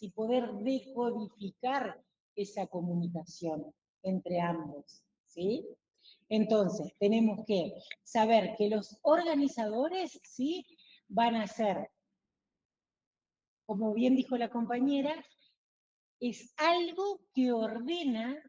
y poder decodificar esa comunicación entre ambos, ¿sí? Entonces, tenemos que saber que los organizadores, ¿sí?, van a ser, como bien dijo la compañera, es algo que ordena,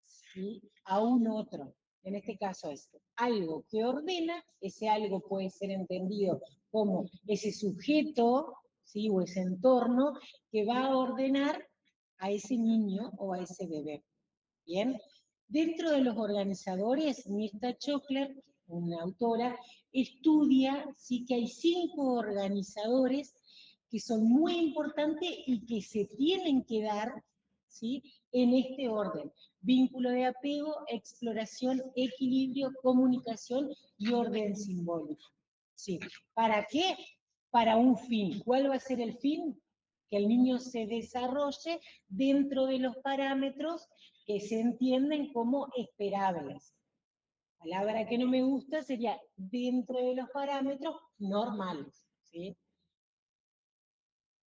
¿sí?, a un otro. En este caso es algo que ordena, ese algo puede ser entendido como ese sujeto, ¿sí?, o ese entorno que va a ordenar a ese niño o a ese bebé. Bien, dentro de los organizadores, Mirta Schockler, una autora, estudia sí que hay 5 organizadores que son muy importantes y que se tienen que dar, ¿sí?, en este orden: vínculo de apego, exploración, equilibrio, comunicación y orden simbólico. ¿Sí? ¿Para qué? Para un fin. ¿Cuál va a ser el fin? Que el niño se desarrolle dentro de los parámetros que se entienden como esperables. Palabra que no me gusta sería dentro de los parámetros normales, ¿sí?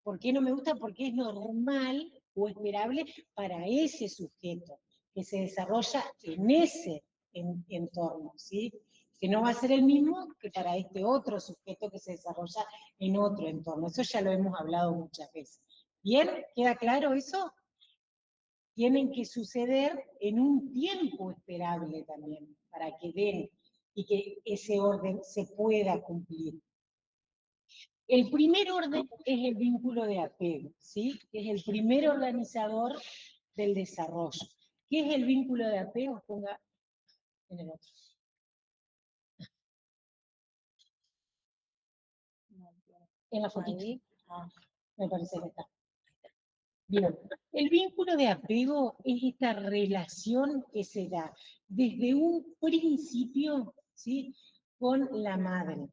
¿Por qué no me gusta? Porque es normal o esperable para ese sujeto, que se desarrolla en ese entorno, ¿sí? Que no va a ser el mismo que para este otro sujeto que se desarrolla en otro entorno. Eso ya lo hemos hablado muchas veces. ¿Bien? ¿Queda claro eso? Tienen que suceder en un tiempo esperable también, para que den y que ese orden se pueda cumplir. El primer orden es el vínculo de apego, ¿sí? Que es el primer organizador del desarrollo. ¿Qué es el vínculo de apego? Ponga en el otro. En la fotito. Ah, me parece que está. Bien, el vínculo de apego es esta relación que se da desde un principio, ¿sí?, con la madre.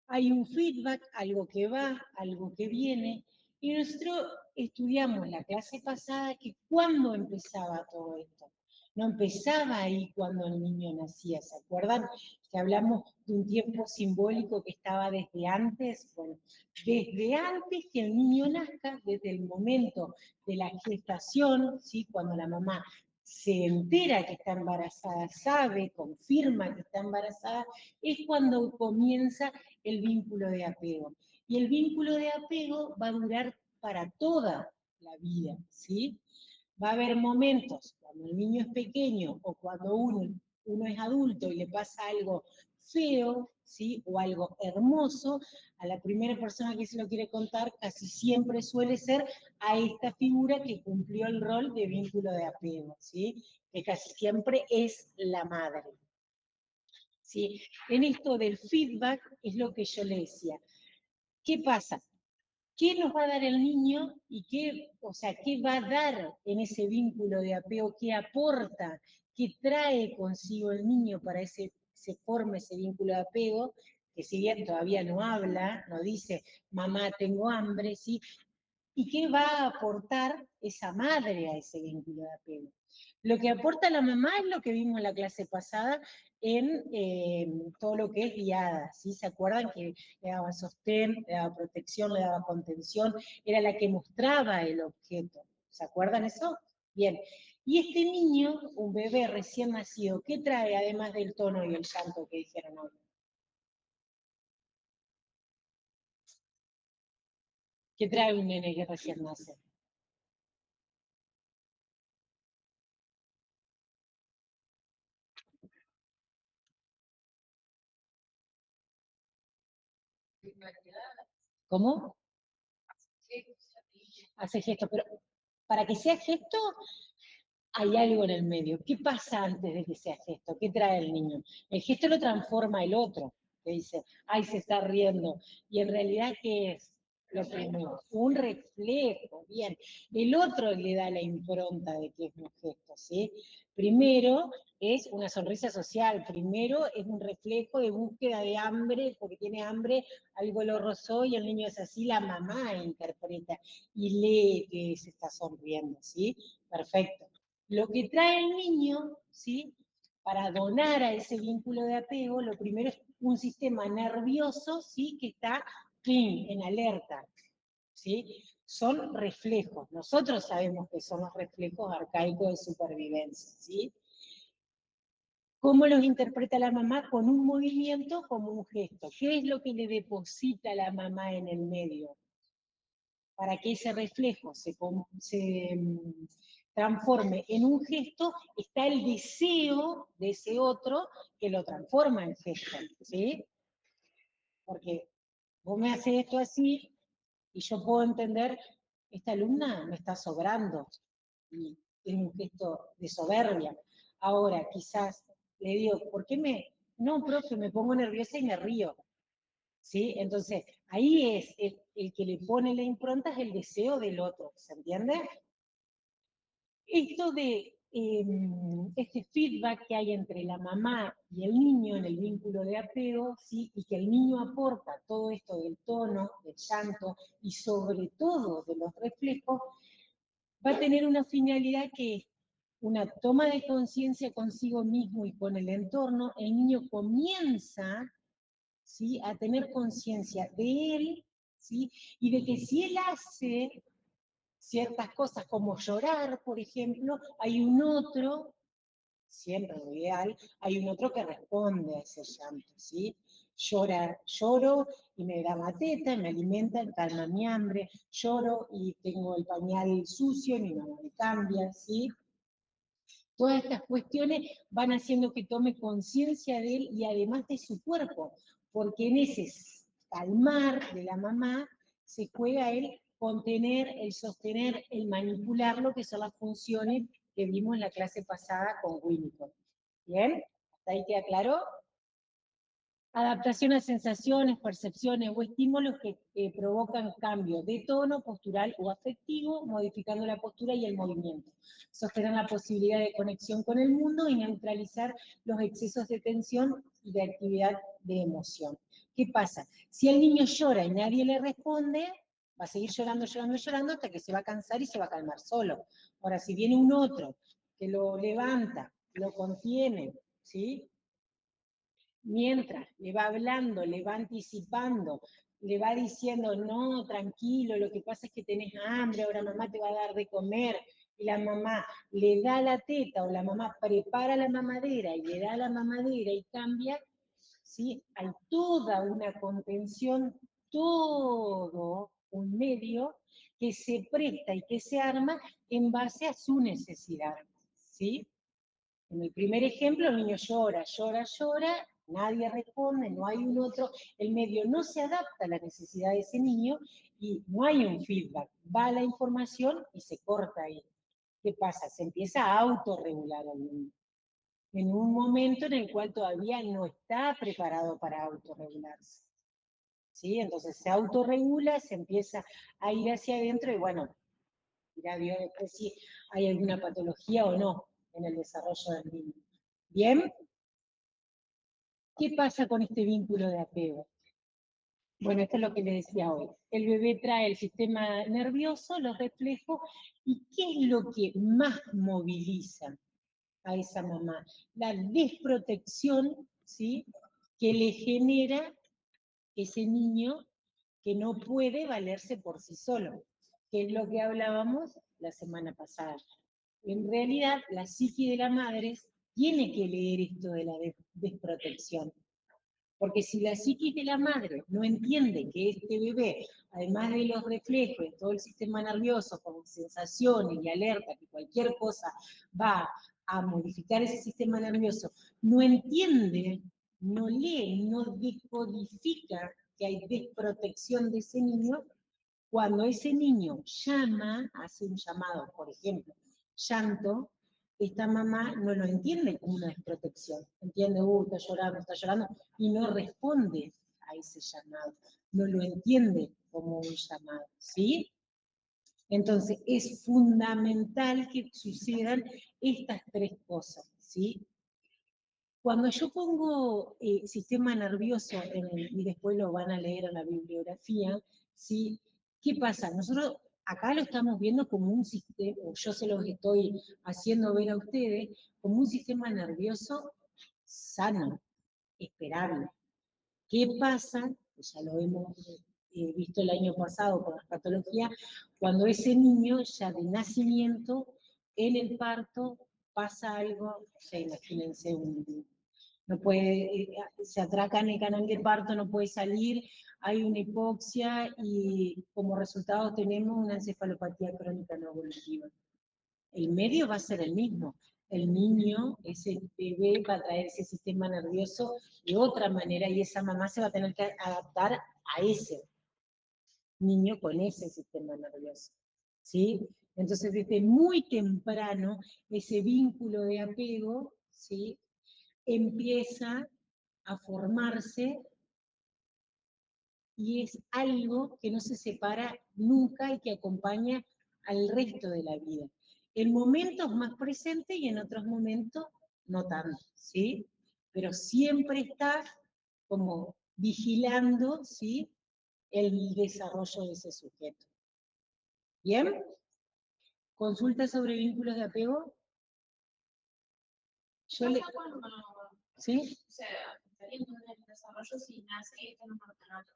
Hay un feedback, algo que va, algo que viene, y nosotros estudiamos la clase pasada que cuando empezaba todo esto. No empezaba ahí cuando el niño nacía, ¿se acuerdan? Que hablamos de un tiempo simbólico que estaba desde antes. Bueno, desde antes que el niño nazca, desde el momento de la gestación, ¿sí?, cuando la mamá se entera que está embarazada, sabe, confirma que está embarazada, es cuando comienza el vínculo de apego. Y el vínculo de apego va a durar para toda la vida, ¿sí? Va a haber momentos, cuando el niño es pequeño o cuando uno es adulto y le pasa algo feo, ¿sí?, o algo hermoso, a la primera persona que se lo quiere contar casi siempre suele ser a esta figura que cumplió el rol de vínculo de apego, ¿sí?, que casi siempre es la madre. ¿Sí? En esto del feedback es lo que yo le decía. ¿Qué pasa? ¿Qué nos va a dar el niño y qué, o sea, qué va a dar en ese vínculo de apego? ¿Qué aporta? ¿Qué trae consigo el niño para que se forme ese vínculo de apego? Que si bien todavía no habla, no dice, mamá, tengo hambre, ¿sí? ¿Y qué va a aportar esa madre a ese vínculo de apego? Lo que aporta la mamá es lo que vimos en la clase pasada en todo lo que es guiada, ¿sí? ¿Se acuerdan que le daba sostén, le daba protección, le daba contención? Era la que mostraba el objeto. ¿Se acuerdan eso? Bien. Y este niño, un bebé recién nacido, ¿qué trae además del tono y el llanto que dijeron hoy? ¿Qué trae un nene que recién nace? ¿Cómo? Hace gesto, pero para que sea gesto hay algo en el medio. ¿Qué pasa antes de que sea gesto? ¿Qué trae el niño? El gesto lo transforma el otro, que dice, ay, se está riendo. Y en realidad, ¿qué es lo primero? Un reflejo, bien. El otro le da la impronta de que es un gesto, ¿sí? Primero es una sonrisa social, primero es un reflejo de búsqueda de hambre, porque tiene hambre, algo lo rozó y el niño es así, la mamá interpreta y lee que se está sonriendo, ¿sí? Perfecto. Lo que trae el niño, ¿sí?, para donar a ese vínculo de apego, lo primero es un sistema nervioso, ¿sí?, que está clean, en alerta. ¿sí? Son reflejos. Nosotros sabemos que son los reflejos arcaicos de supervivencia, ¿sí? ¿Cómo los interpreta la mamá? Con un movimiento como un gesto. ¿Qué es lo que le deposita la mamá en el medio? Para que ese reflejo se transforme en un gesto, está el deseo de ese otro que lo transforma en gesto, ¿sí? Porque vos me haces esto así y yo puedo entender, esta alumna me está sobrando, y es un gesto de soberbia. Ahora, quizás le digo, ¿por qué me...? No, profe, me pongo nerviosa y me río. ¿Sí? Entonces, ahí es el que le pone la impronta, es el deseo del otro, ¿se entiende? Esto de este feedback que hay entre la mamá y el niño en el vínculo de apego, ¿sí? Y que el niño aporta todo esto del tono, del llanto y sobre todo de los reflejos, va a tener una finalidad que es una toma de conciencia consigo mismo y con el entorno. El niño comienza, ¿sí?, a tener conciencia de él, ¿sí?, y de que si él hace ciertas cosas como llorar, por ejemplo, hay un otro, siempre lo ideal, hay un otro que responde a ese llanto, ¿sí? Lloro y me da mateta, me alimenta, calma mi hambre, lloro y tengo el pañal sucio y mi mamá me cambia, ¿sí? Todas estas cuestiones van haciendo que tome conciencia de él y además de su cuerpo, porque en ese calmar de la mamá se juega el contener, el sostener, el manipular, lo que son las funciones que vimos en la clase pasada con Winnicott. ¿Bien? ¿Hasta ahí queda claro? Adaptación a sensaciones, percepciones o estímulos que provocan cambio de tono, postural o afectivo, modificando la postura y el movimiento. Sostener la posibilidad de conexión con el mundo y neutralizar los excesos de tensión y de actividad de emoción. ¿Qué pasa? Si el niño llora y nadie le responde, va a seguir llorando, llorando, llorando hasta que se va a cansar y se va a calmar solo. Ahora, si viene un otro que lo levanta, lo contiene, ¿sí?, mientras le va hablando, le va anticipando, le va diciendo, no, tranquilo, lo que pasa es que tenés hambre, ahora mamá te va a dar de comer, y la mamá le da la teta, o la mamá prepara la mamadera, y le da la mamadera y cambia, ¿sí? Hay toda una contención, todo un medio que se presta y que se arma en base a su necesidad, ¿sí? En el primer ejemplo, el niño llora, llora, llora, nadie responde, no hay un otro, el medio no se adapta a la necesidad de ese niño y no hay un feedback. Va la información y se corta ahí. ¿Qué pasa? Se empieza a autorregular al niño. En un momento en el cual todavía no está preparado para autorregularse. ¿Sí? Entonces se autorregula, se empieza a ir hacia adentro y bueno, ya vio después si hay alguna patología o no en el desarrollo del niño. ¿Bien? ¿Qué pasa con este vínculo de apego? Bueno, esto es lo que les decía hoy. El bebé trae el sistema nervioso, los reflejos, ¿y qué es lo que más moviliza a esa mamá? La desprotección, ¿sí?, que le genera ese niño que no puede valerse por sí solo, que es lo que hablábamos la semana pasada. En realidad, la psique de la madre tiene que leer esto de la desprotección. Porque si la psique de la madre no entiende que este bebé, además de los reflejos, todo el sistema nervioso, con sensaciones y alerta, que cualquier cosa va a modificar ese sistema nervioso, no entiende, no lee, no decodifica que hay desprotección de ese niño, cuando ese niño llama, hace un llamado, por ejemplo, llanto, esta mamá no lo entiende como una desprotección. Entiende, está llorando, y no responde a ese llamado. No lo entiende como un llamado, ¿sí? Entonces, es fundamental que sucedan estas tres cosas, ¿sí? Cuando yo pongo sistema nervioso, y después lo van a leer en la bibliografía, ¿sí? ¿Qué pasa? Nosotros acá lo estamos viendo como un sistema, o yo se los estoy haciendo ver a ustedes, como un sistema nervioso sano, esperable. ¿Qué pasa? Pues ya lo hemos visto el año pasado con la patología, cuando ese niño ya de nacimiento, en el parto, pasa algo, o sea, imagínense, no puede, se atraca en el canal de parto, no puede salir, hay una hipoxia y como resultado tenemos una encefalopatía crónica no evolutiva. El medio va a ser el mismo. El niño, ese bebé, va a traer ese sistema nervioso de otra manera y esa mamá se va a tener que adaptar a ese niño con ese sistema nervioso. ¿Sí? Entonces, desde muy temprano, ese vínculo de apego, ¿sí?, empieza a formarse y es algo que no se separa nunca y que acompaña al resto de la vida. En momentos más presentes y en otros momentos no tanto, ¿sí? Pero siempre está como vigilando, ¿sí?, el desarrollo de ese sujeto. ¿Bien? ¿Consulta sobre vínculos de apego? Yo le... ¿Sí? O sea, estaría en el desarrollo si nace en un orfanato.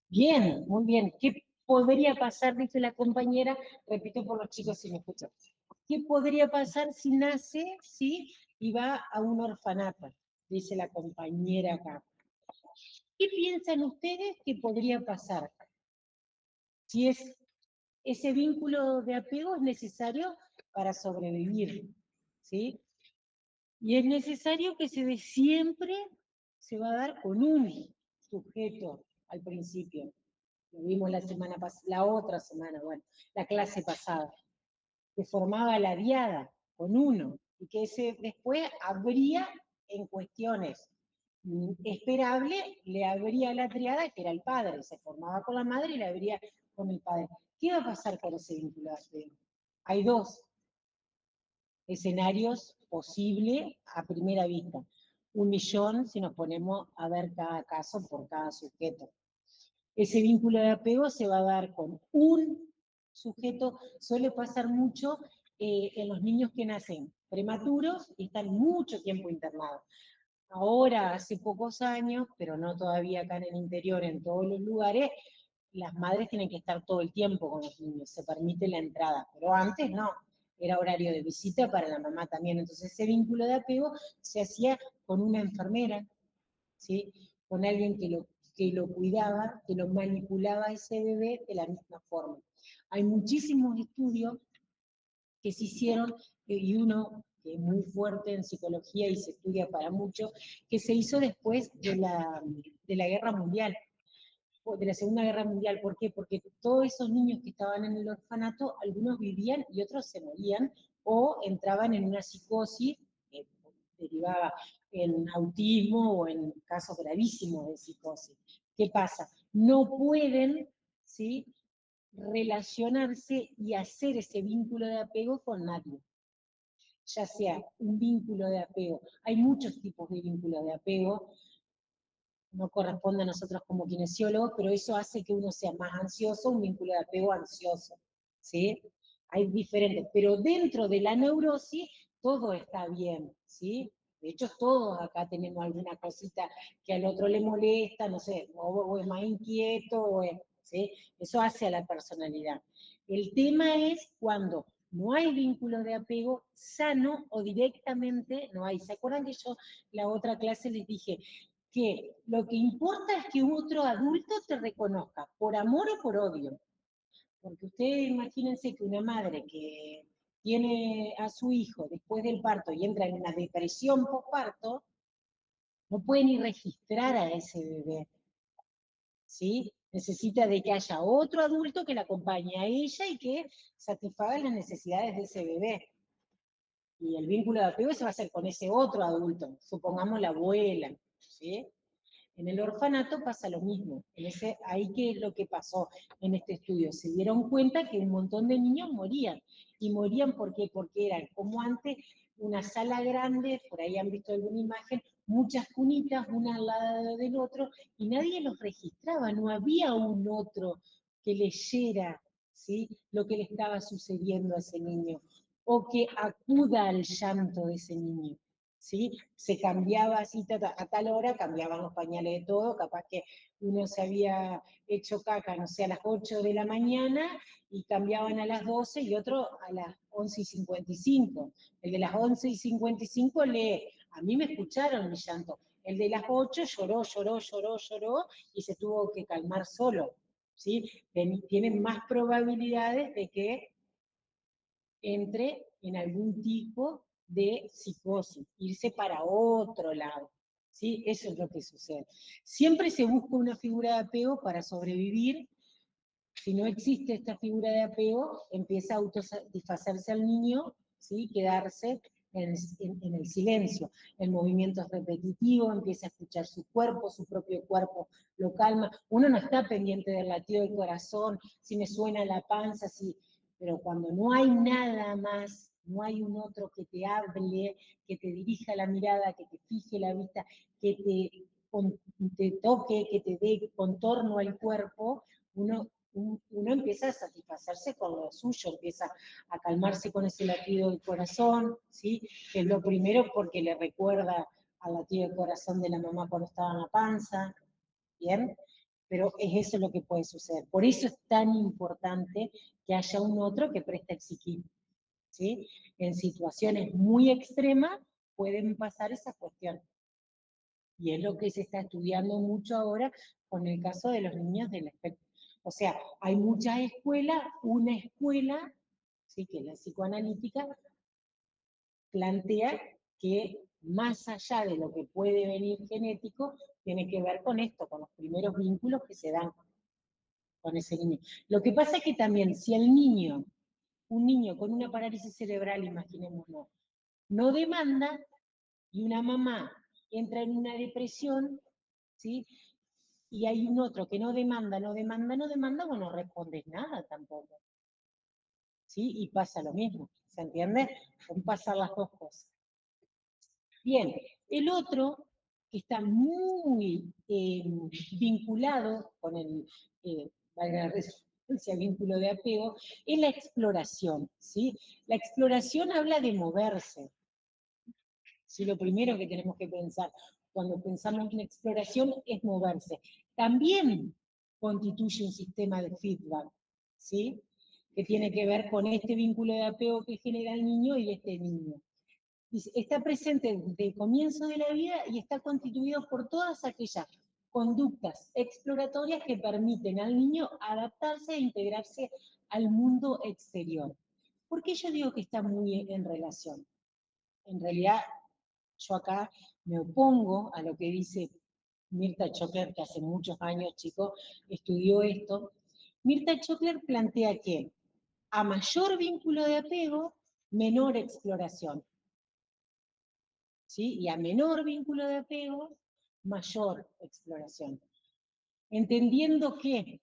Bien, muy bien. ¿Qué podría pasar, dice la compañera? Repito por los chicos si me escuchan. ¿Qué podría pasar si nace, sí, y va a un orfanato? Dice la compañera acá. ¿Qué piensan ustedes que podría pasar? Si ese vínculo de apego es necesario para sobrevivir, ¿sí? Y es necesario que se dé siempre, se va a dar con un sujeto al principio. Lo vimos la semana pasada, la otra semana, bueno, la clase pasada, que formaba la diada con uno, y que ese después habría en cuestiones esperables, le habría la triada, que era el padre, se formaba con la madre y le habría con el padre. ¿Qué va a pasar con ese vínculo de apego? Hay dos escenarios posibles a primera vista. 1.000.000 si nos ponemos a ver cada caso por cada sujeto. Ese vínculo de apego se va a dar con un sujeto, suele pasar mucho en los niños que nacen prematuros y están mucho tiempo internados. Ahora, hace pocos años, pero no todavía acá en el interior, en todos los lugares, las madres tienen que estar todo el tiempo con los niños, se permite la entrada, pero antes no, era horario de visita para la mamá también, entonces ese vínculo de apego se hacía con una enfermera, ¿sí?, con alguien que lo cuidaba, que lo manipulaba a ese bebé de la misma forma. Hay muchísimos estudios que se hicieron, y uno que es muy fuerte en psicología y se estudia para mucho, que se hizo después de la Guerra Mundial, de la Segunda Guerra Mundial. ¿Por qué? Porque todos esos niños que estaban en el orfanato, algunos vivían y otros se morían, o entraban en una psicosis que derivaba en autismo o en casos gravísimos de psicosis. ¿Qué pasa? No pueden, ¿sí?, relacionarse y hacer ese vínculo de apego con nadie. Ya sea un vínculo de apego, hay muchos tipos de vínculos de apego, no corresponde a nosotros como kinesiólogos, pero eso hace que uno sea más ansioso, un vínculo de apego ansioso, ¿sí? Hay diferentes, pero dentro de la neurosis todo está bien, ¿sí? De hecho, todos acá tenemos alguna cosita que al otro le molesta, no sé, o es más inquieto, ¿sí? Eso hace a la personalidad. El tema es cuando no hay vínculo de apego sano o directamente no hay. ¿Se acuerdan que yo la otra clase les dije que lo que importa es que otro adulto te reconozca, por amor o por odio? Porque ustedes imagínense que una madre que tiene a su hijo después del parto y entra en una depresión postparto, no puede ni registrar a ese bebé, ¿sí? Necesita de que haya otro adulto que la acompañe a ella y que satisfaga las necesidades de ese bebé. Y el vínculo de apego se va a hacer con ese otro adulto, supongamos la abuela, ¿sí? En el orfanato pasa lo mismo. Ahí qué es lo que pasó en este estudio. Se dieron cuenta que un montón de niños morían. ¿Y morían por qué? Porque eran, como antes, una sala grande, por ahí han visto alguna imagen, muchas cunitas, una al lado del otro, y nadie los registraba, no había un otro que leyera, ¿sí?, lo que le estaba sucediendo a ese niño, o que acuda al llanto de ese niño. ¿sí? Se cambiaba así, a tal hora, cambiaban los pañales de todo, capaz que uno se había hecho caca, no sé, a las 8 de la mañana, y cambiaban a las 12 y otro a las 11:55. El de las 11:55 lee, a mí me escucharon mi llanto. El de las 8 lloró, lloró, lloró, lloró, y se tuvo que calmar solo, ¿sí? Tienen más probabilidades de que entre en algún tipo de psicosis, irse para otro lado, ¿sí? Eso es lo que sucede. Siempre se busca una figura de apego para sobrevivir. Si no existe esta figura de apego, empieza a autosatisfacerse al niño, ¿sí? Quedarse en el silencio, el movimiento es repetitivo, empieza a escuchar su propio cuerpo lo calma. Uno no está pendiente del latido del corazón, si me suena la panza, pero cuando no hay nada más, no hay un otro que te hable, que te dirija la mirada, que te fije la vista, que te toque, que te dé contorno al cuerpo, uno empieza a satisfacerse con lo suyo, empieza a calmarse con ese latido del corazón, ¿sí? Que es lo primero porque le recuerda al latido del corazón de la mamá cuando estaba en la panza, ¿bien? Pero es eso lo que puede suceder. Por eso es tan importante que haya un otro que preste el psiquismo, ¿sí? En situaciones muy extremas pueden pasar esas cuestiones. Y es lo que se está estudiando mucho ahora con el caso de los niños del espectro. O sea, hay muchas escuelas, una escuela, ¿sí? Que es la psicoanalítica, plantea que más allá de lo que puede venir genético, tiene que ver con esto, con los primeros vínculos que se dan con ese niño. Lo que pasa es que también, si el niño, un niño con una parálisis cerebral, imaginémoslo, no demanda, y una mamá entra en una depresión, ¿sí? Y hay un otro que no demanda, no demanda, no demanda, bueno, no respondes nada tampoco, ¿sí? Y pasa lo mismo, ¿se entiende? Son pasar las dos cosas. Bien, el otro que está muy vinculado con el, valga la redundancia, vínculo de apego, es la exploración, ¿sí? La exploración habla de moverse, ¿sí? Lo primero que tenemos que pensar cuando pensamos en exploración es moverse. También constituye un sistema de feedback, ¿sí? Que tiene que ver con este vínculo de apego que genera el niño y este niño. Está presente desde el comienzo de la vida y está constituido por todas aquellas conductas exploratorias que permiten al niño adaptarse e integrarse al mundo exterior. ¿Por qué yo digo que está muy en relación? En realidad, yo acá me opongo a lo que dice Mirta Schockler, que hace muchos años, chicos, estudió esto. Mirta Schockler plantea que a mayor vínculo de apego, menor exploración, ¿sí? Y a menor vínculo de apego, mayor exploración. Entendiendo que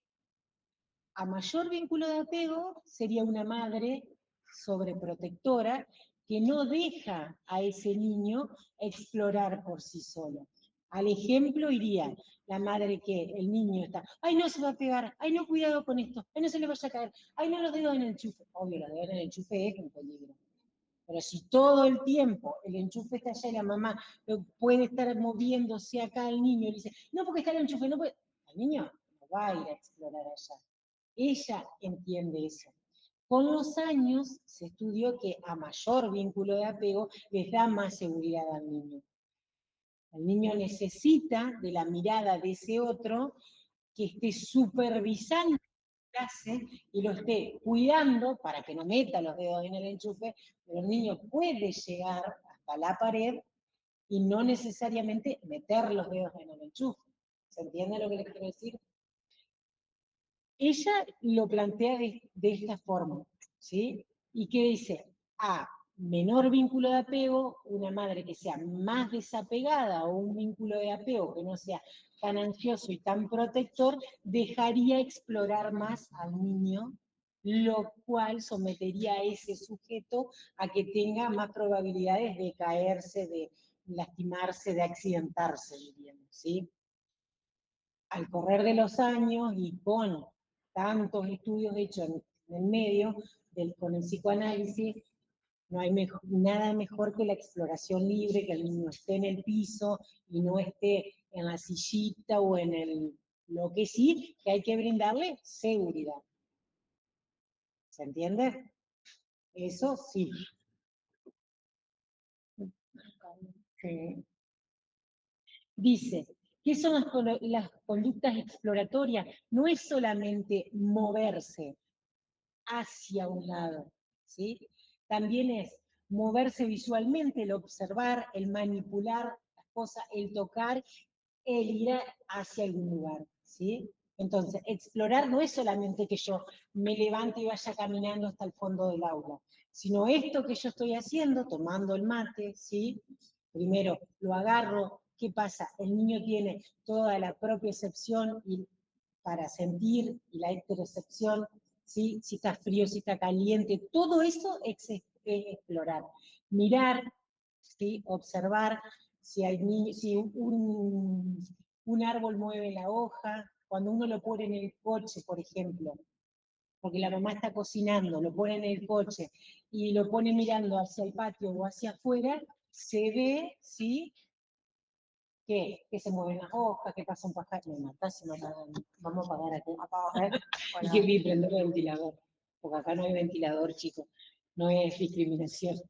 a mayor vínculo de apego sería una madre sobreprotectora que no deja a ese niño explorar por sí solo. Al ejemplo iría la madre que el niño está, ay, no se va a pegar, ay, no, cuidado con esto, ay, no se le vaya a caer, ay, no, los dedos en el enchufe. Obvio, los dedos en el enchufe es un peligro. Pero si todo el tiempo el enchufe está allá y la mamá puede estar moviéndose acá el niño y dice, no, porque está el enchufe, no puede. El niño no va a ir a explorar allá. Ella entiende eso. Con los años se estudió que a mayor vínculo de apego les da más seguridad al niño. El niño necesita de la mirada de ese otro que esté supervisando la clase y lo esté cuidando para que no meta los dedos en el enchufe, pero el niño puede llegar hasta la pared y no necesariamente meter los dedos en el enchufe. ¿Se entiende lo que les quiero decir? Ella lo plantea de esta forma, ¿sí? ¿Y qué dice? A menor vínculo de apego, una madre que sea más desapegada o un vínculo de apego que no sea tan ansioso y tan protector, dejaría explorar más al niño, lo cual sometería a ese sujeto a que tenga más probabilidades de caerse, de lastimarse, de accidentarse, diríamos, ¿sí? Al correr de los años y con tantos estudios hechos en el medio con el psicoanálisis, No hay nada mejor que la exploración libre, que el niño esté en el piso y no esté en la sillita o en el... Lo que sí, que hay que brindarle seguridad. ¿Se entiende? Eso sí. Sí. Dice, ¿qué son las conductas exploratorias? No es solamente moverse hacia un lado, ¿sí? También es moverse visualmente, el observar, el manipular las cosas, el tocar, el ir hacia algún lugar, ¿sí? Entonces, explorar no es solamente que yo me levante y vaya caminando hasta el fondo del aula, sino esto que yo estoy haciendo, tomando el mate, ¿sí? Primero lo agarro, ¿qué pasa? El niño tiene toda la propiocepción y para sentir y la interocepción, ¿sí? Si está frío, si está caliente, todo eso es explorar. Mirar, ¿sí? Observar si, si un árbol mueve la hoja, cuando uno lo pone en el coche, por ejemplo, porque la mamá está cocinando, lo pone en el coche y lo pone mirando hacia el patio o hacia afuera, se ve, ¿sí? Que se mueven las hojas, que pasa un pajarito, me matás si no apagan. Vamos a apagar acá. Y que vi prender el ventilador, porque acá no hay ventilador, chicos, no es discriminación.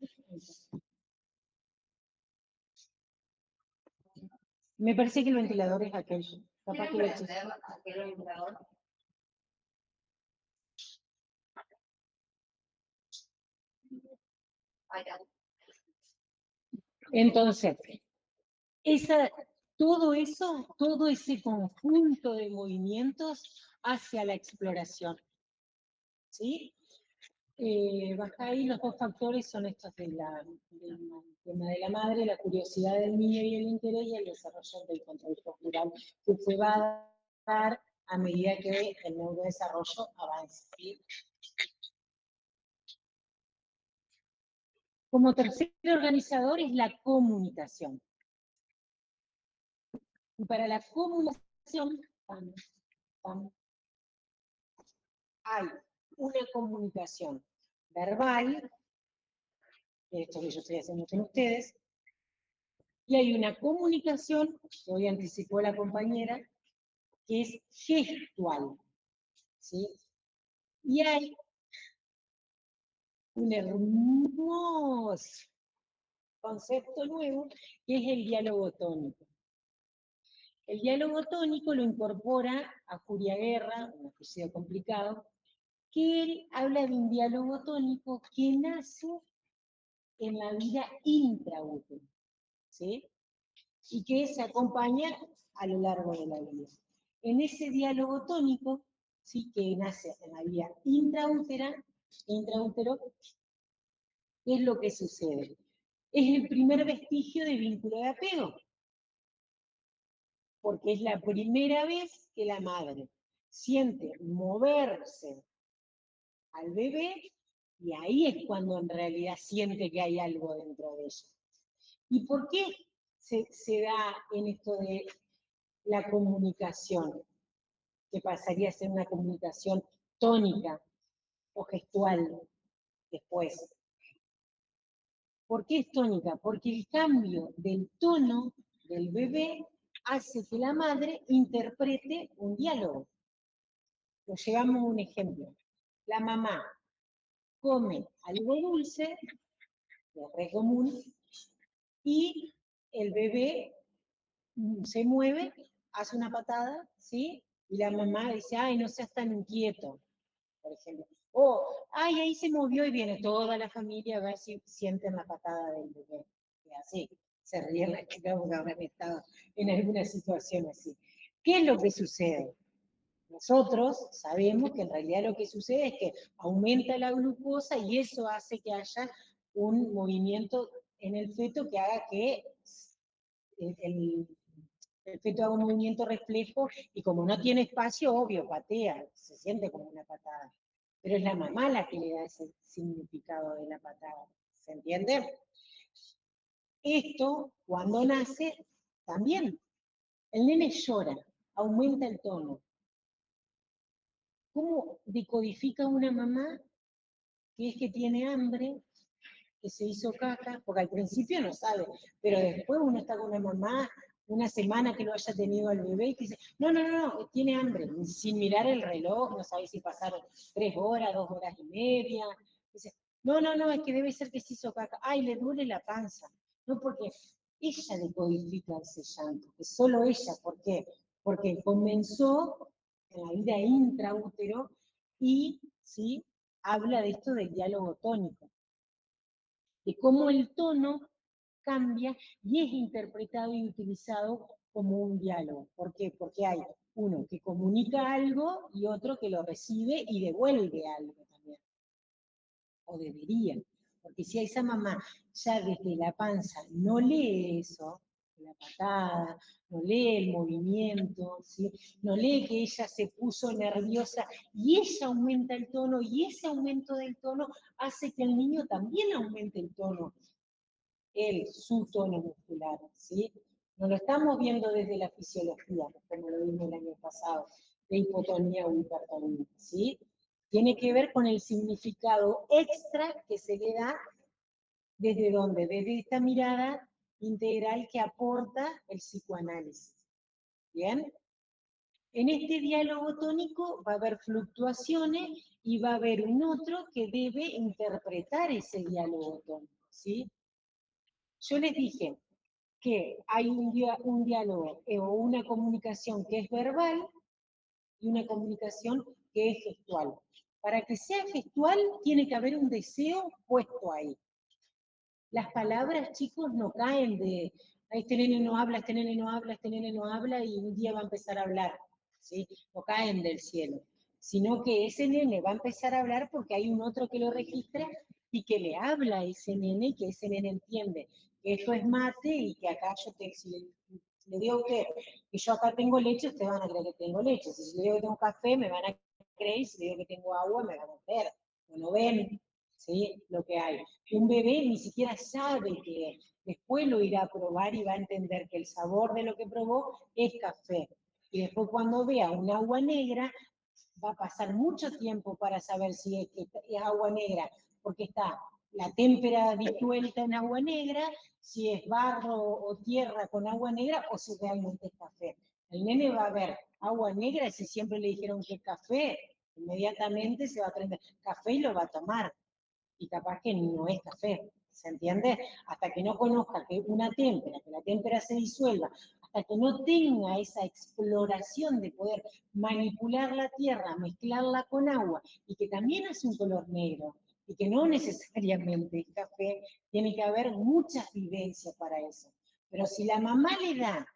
Me parece que el ventilador es aquel. Capaz que aquel ventilador. Entonces, todo eso, todo ese conjunto de movimientos hacia la exploración. ¿Sí? Baja ahí, los dos factores son estos del tema de la madre, la curiosidad del niño y el interés y el desarrollo del control postural que se va a dar a medida que el neurodesarrollo avance. ¿Sí? Como tercer organizador es la comunicación. Y para la comunicación hay una comunicación verbal, esto que yo estoy haciendo con ustedes, y hay una comunicación, que hoy anticipó la compañera, que es gestual, ¿sí? Y hay un hermoso concepto nuevo, que es el diálogo tónico. El diálogo tónico lo incorpora a Julia Guerra, un apellido complicado, que él habla de un diálogo tónico que nace en la vida intraútero, ¿sí? Y que se acompaña a lo largo de la vida. En ese diálogo tónico, ¿sí? Que nace en la vida intraútero, ¿qué es lo que sucede? Es el primer vestigio de vínculo de apego, porque es la primera vez que la madre siente moverse al bebé y ahí es cuando en realidad siente que hay algo dentro de ella. ¿Y por qué se da en esto de la comunicación, que pasaría a ser una comunicación tónica o gestual después? ¿Por qué es tónica? Porque el cambio del tono del bebé hace que la madre interprete un diálogo. Lo llevamos a un ejemplo. La mamá come algo dulce, que es re común, y el bebé se mueve, hace una patada, ¿sí? Y la mamá dice, ay, no seas tan inquieto, por ejemplo. O, ay, ahí se movió y viene toda la familia a ver si sienten la patada del bebé. Y así, se ríen las chicas porque habrán estado en alguna situación así. ¿Qué es lo que sucede? Nosotros sabemos que en realidad lo que sucede es que aumenta la glucosa y eso hace que haya un movimiento en el feto que haga que el, el feto haga un movimiento reflejo y como no tiene espacio, obvio, patea, se siente como una patada. Pero es la mamá la que le da ese significado de la patada. ¿Se entiende? Esto, cuando nace, también. El nene llora, aumenta el tono. ¿Cómo decodifica una mamá que es que tiene hambre, que se hizo caca, porque al principio no sabe, pero después uno está con una mamá, una semana que lo haya tenido al bebé, y que dice, no, no, no, no, tiene hambre, sin mirar el reloj, no sabe si pasaron 3 horas, 2 horas y media, dice, no, no, no, es que debe ser que se hizo caca, ay, le duele la panza, no, porque ella decodifica ese llanto, que solo ella, ¿por qué? Porque comenzó en la vida intraútero y, ¿sí?, habla de esto del diálogo tónico, de cómo el tono cambia y es interpretado y utilizado como un diálogo. ¿Por qué? Porque hay uno que comunica algo y otro que lo recibe y devuelve algo también. O debería. Porque si a esa mamá ya desde la panza no lee eso, la patada, no lee el movimiento, ¿sí?, no lee que ella se puso nerviosa y ella aumenta el tono y ese aumento del tono hace que el niño también aumente el tono, su tono muscular, ¿sí? No lo estamos viendo desde la fisiología, como lo vimos el año pasado, de hipotonía o hipertonía, ¿sí? Tiene que ver con el significado extra que se le da desde dónde, desde esta mirada integral que aporta el psicoanálisis. ¿Bien? En este diálogo tónico va a haber fluctuaciones y va a haber un otro que debe interpretar ese diálogo tónico, ¿sí? Yo les dije que hay un diálogo o una comunicación que es verbal y una comunicación que es gestual. Para que sea gestual tiene que haber un deseo puesto ahí. Las palabras, chicos, no caen de, este nene no habla, este nene no habla, este nene no habla, y un día va a empezar a hablar, ¿sí? No caen del cielo, sino que ese nene va a empezar a hablar porque hay un otro que lo registra y que le habla a ese nene, y que ese nene entiende que esto es mate y que acá yo si le digo que yo acá tengo leche, ustedes van a creer que tengo leche. Si le digo que tengo café, me van a creer, y si le digo que tengo agua, me van a creer. No ven, ¿sí?, lo que hay. Un bebé ni siquiera sabe que después lo irá a probar y va a entender que el sabor de lo que probó es café. Y después cuando vea un agua negra, va a pasar mucho tiempo para saber si es agua negra, porque está la témpera disuelta en agua negra, si es barro o tierra con agua negra, o si realmente es café. El nene va a ver agua negra, y si siempre le dijeron que es café, inmediatamente se va a prender café y lo va a tomar. Y capaz que no es café, ¿se entiende? Hasta que no conozca que una témpera, que la témpera se disuelva, hasta que no tenga esa exploración de poder manipular la tierra, mezclarla con agua, y que también hace un color negro, y que no necesariamente es café, tiene que haber muchas vivencias para eso. Pero si la mamá le da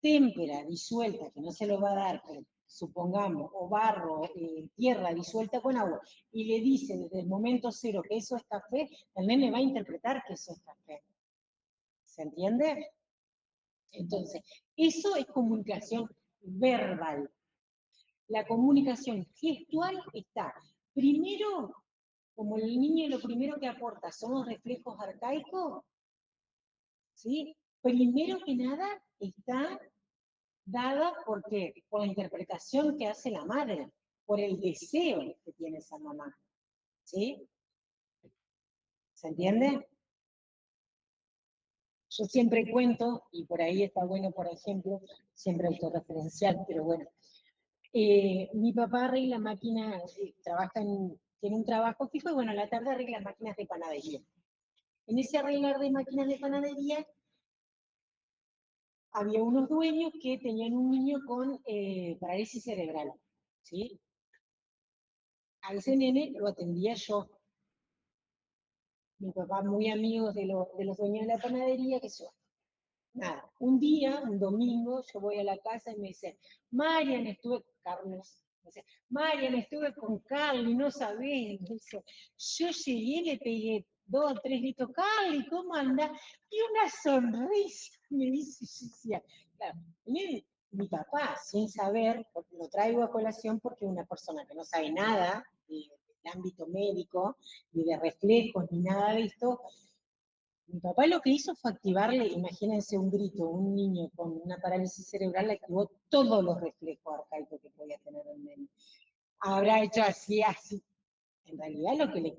témpera disuelta, que no se lo va a dar, pero supongamos, o barro, tierra disuelta con agua, y le dice desde el momento cero que eso es café, el nene va a interpretar que eso es café. ¿Se entiende? Entonces, eso es comunicación verbal. La comunicación gestual está, primero, como el niño lo primero que aporta son los reflejos arcaicos, ¿sí? Primero que nada está dada porque, por la interpretación que hace la madre, por el deseo que tiene esa mamá. ¿Sí? ¿Se entiende? Yo siempre cuento, y por ahí está bueno, por ejemplo, siempre autorreferencial, pero bueno, mi papá arregla máquinas, tiene un trabajo fijo, y bueno, a la tarde arregla máquinas de panadería. En ese arreglar de máquinas de panadería, había unos dueños que tenían un niño con parálisis cerebral, ¿sí? A ese nene lo atendía yo. Mi papá muy amigo de los dueños de la panadería, que yo. Nada, un día, un domingo, yo voy a la casa y me dice, Marian, Carlos, me dice, Marian, estuve con Carly, no sabés, me dice, yo llegué, le pegué 2 o 3 gritos, Carly, ¿cómo andás? Y una sonrisa, me dice, yo decía, claro, mi papá, sin saber, porque lo traigo a colación porque es una persona que no sabe nada del ámbito médico, ni de reflejos, ni nada de esto. Mi papá lo que hizo fue activarle, imagínense un grito, un niño con una parálisis cerebral, le activó todos los reflejos arcaicos que podía tener el nene. Habrá hecho así, así. En realidad lo que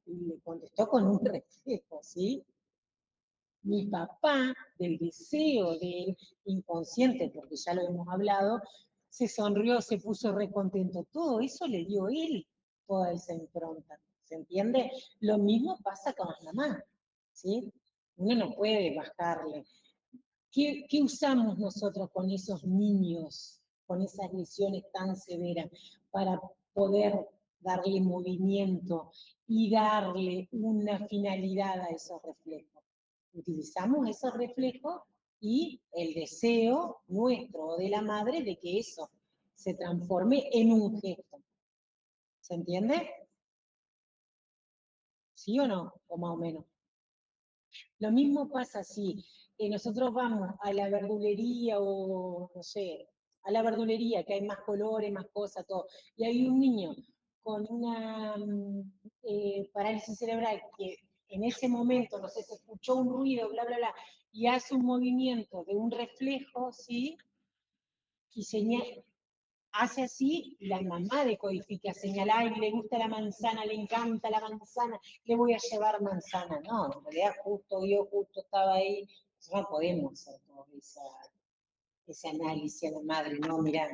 Y le contestó con un reflejo, ¿sí? Mi papá, del deseo del inconsciente, porque ya lo hemos hablado, se sonrió, se puso recontento. Todo eso le dio él toda esa impronta. ¿Se entiende? Lo mismo pasa con las mamás, ¿sí? Uno no puede bajarle. ¿Qué usamos nosotros con esos niños, con esas lesiones tan severas, para poder darle movimiento y darle una finalidad a esos reflejos? Utilizamos esos reflejos y el deseo nuestro o de la madre de que eso se transforme en un gesto. ¿Se entiende? ¿Sí o no? O más o menos. Lo mismo pasa si nosotros vamos a la verdulería o, no sé, a la verdulería, que hay más colores, más cosas, todo, y hay un niño con una parálisis cerebral que en ese momento, no sé, se escuchó un ruido, bla, bla, bla, y hace un movimiento de un reflejo, ¿sí? Y hace así, la mamá decodifica, señala, ay, le gusta la manzana, le encanta la manzana, le voy a llevar manzana. No, en realidad justo estaba ahí. No podemos hacer todo ese análisis a la madre, no, mirá,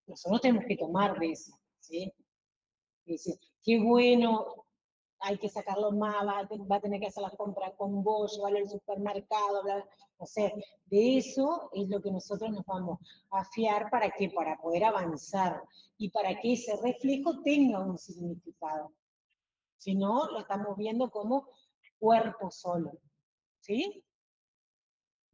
nosotros tenemos que tomar de eso, ¿sí? Dice, qué bueno, hay que sacarlo más, va a tener que hacer las compras con vos, llevarlo al supermercado, bla, bla. O sea, de eso es lo que nosotros nos vamos a fiar para que para poder avanzar y para que ese reflejo tenga un significado. Si no, lo estamos viendo como cuerpo solo. ¿Sí?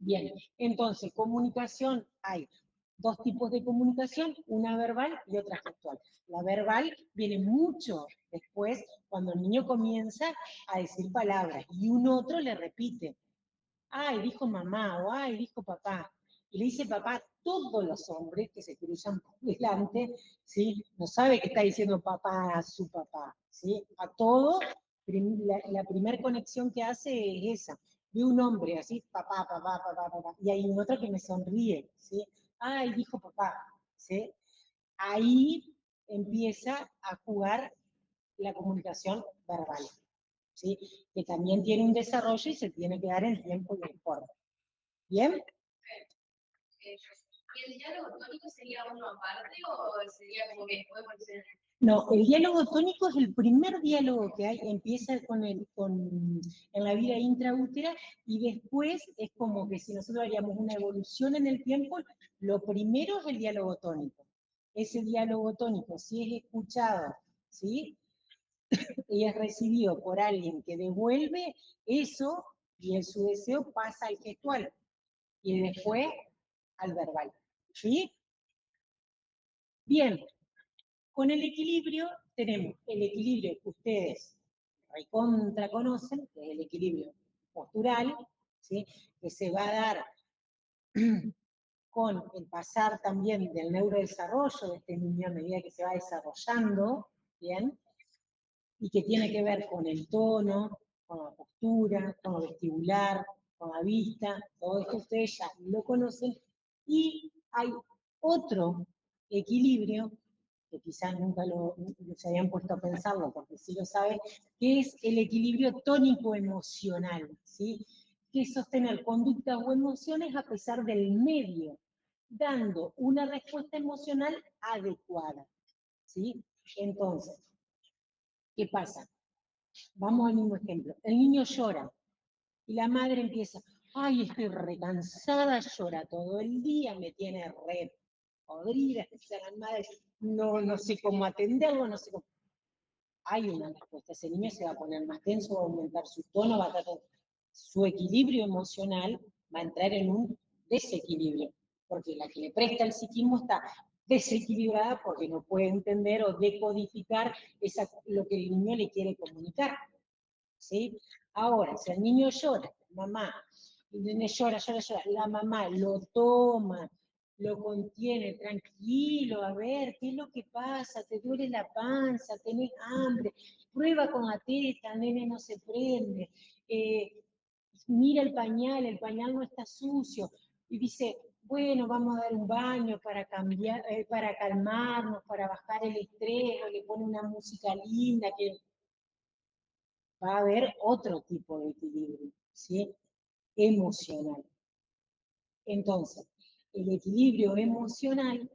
Bien, entonces, comunicación hay dos tipos de comunicación, una verbal y otra gestual. La verbal viene mucho después, cuando el niño comienza a decir palabras, y un otro le repite, ay, dijo mamá, o ay, dijo papá. Y le dice papá, todos los hombres que se cruzan por delante, ¿sí? No sabe que está diciendo papá a su papá, ¿sí? A todos, la primera conexión que hace es esa. De un hombre así, papá, papá, papá, papá. Y hay un otro que me sonríe, ¿sí? Ay, dijo papá, ¿sí? Ahí empieza a jugar la comunicación verbal, ¿sí? Que también tiene un desarrollo y se tiene que dar en tiempo y en forma. ¿Bien? ¿Y el diálogo tónico sería uno aparte o sería como que después ser? No, el diálogo tónico es el primer diálogo que hay, empieza en la vida intraútera y después es como que si nosotros haríamos una evolución en el tiempo, lo primero es el diálogo tónico. Ese diálogo tónico, si es escuchado, ¿sí? Y es recibido por alguien que devuelve eso y en su deseo pasa al gestual y después al verbal. ¿Sí? Bien, con el equilibrio tenemos el equilibrio que ustedes recontra conocen, que es el equilibrio postural, ¿sí? Que se va a dar con el pasar también del neurodesarrollo de este niño a medida que se va desarrollando, ¿bien? Y que tiene que ver con el tono, con la postura, con lo vestibular, con la vista, todo esto ustedes ya lo conocen, y hay otro equilibrio, que quizás nunca se habían puesto a pensarlo, porque sí lo saben, que es el equilibrio tónico-emocional, ¿sí? Que es sostener conductas o emociones a pesar del medio, dando una respuesta emocional adecuada, ¿sí? Entonces, ¿qué pasa? Vamos al mismo ejemplo. El niño llora y la madre empieza, ay, estoy recansada, llora todo el día, me tiene re podrida, dice la madre, no sé cómo atenderlo, no sé cómo. Hay una respuesta, ese niño se va a poner más tenso, va a aumentar su tono, va a tratar, su equilibrio emocional va a entrar en un desequilibrio, porque la que le presta el psiquismo está desequilibrada porque no puede entender o decodificar lo que el niño le quiere comunicar. ¿Sí? Ahora, si el niño llora, mamá, el niño llora, llora, llora, la mamá lo toma, lo contiene, tranquilo, a ver, ¿qué es lo que pasa? ¿Te duele la panza? ¿Tenés hambre? Prueba con la teta, el nene no se prende. Mira el pañal no está sucio. Y dice, bueno, vamos a dar un baño para cambiar, para calmarnos, para bajar el estrés, o le pone una música linda que va a haber otro tipo de equilibrio, ¿sí? Emocional. Entonces, el equilibrio emocional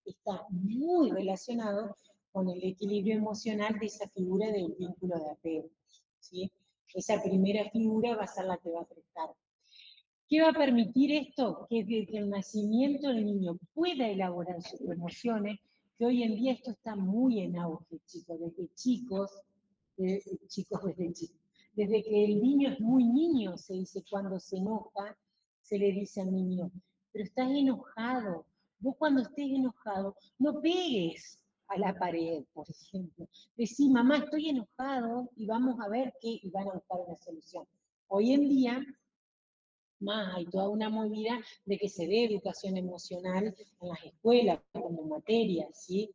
está muy relacionado con el equilibrio emocional de esa figura del vínculo de apego, ¿sí? Esa primera figura va a ser la que va a prestar. ¿Qué va a permitir esto? Que desde el nacimiento el niño pueda elaborar sus emociones, que hoy en día esto está muy en auge, chicos, desde chicos, desde chicos. Desde que el niño es muy niño, se dice, cuando se enoja, se le dice al niño, pero estás enojado. Vos cuando estés enojado, no pegues a la pared, por ejemplo. Decí, mamá, estoy enojado y vamos a ver qué, y van a buscar una solución. Hoy en día, más hay toda una movida de que se dé educación emocional en las escuelas como materia, ¿sí?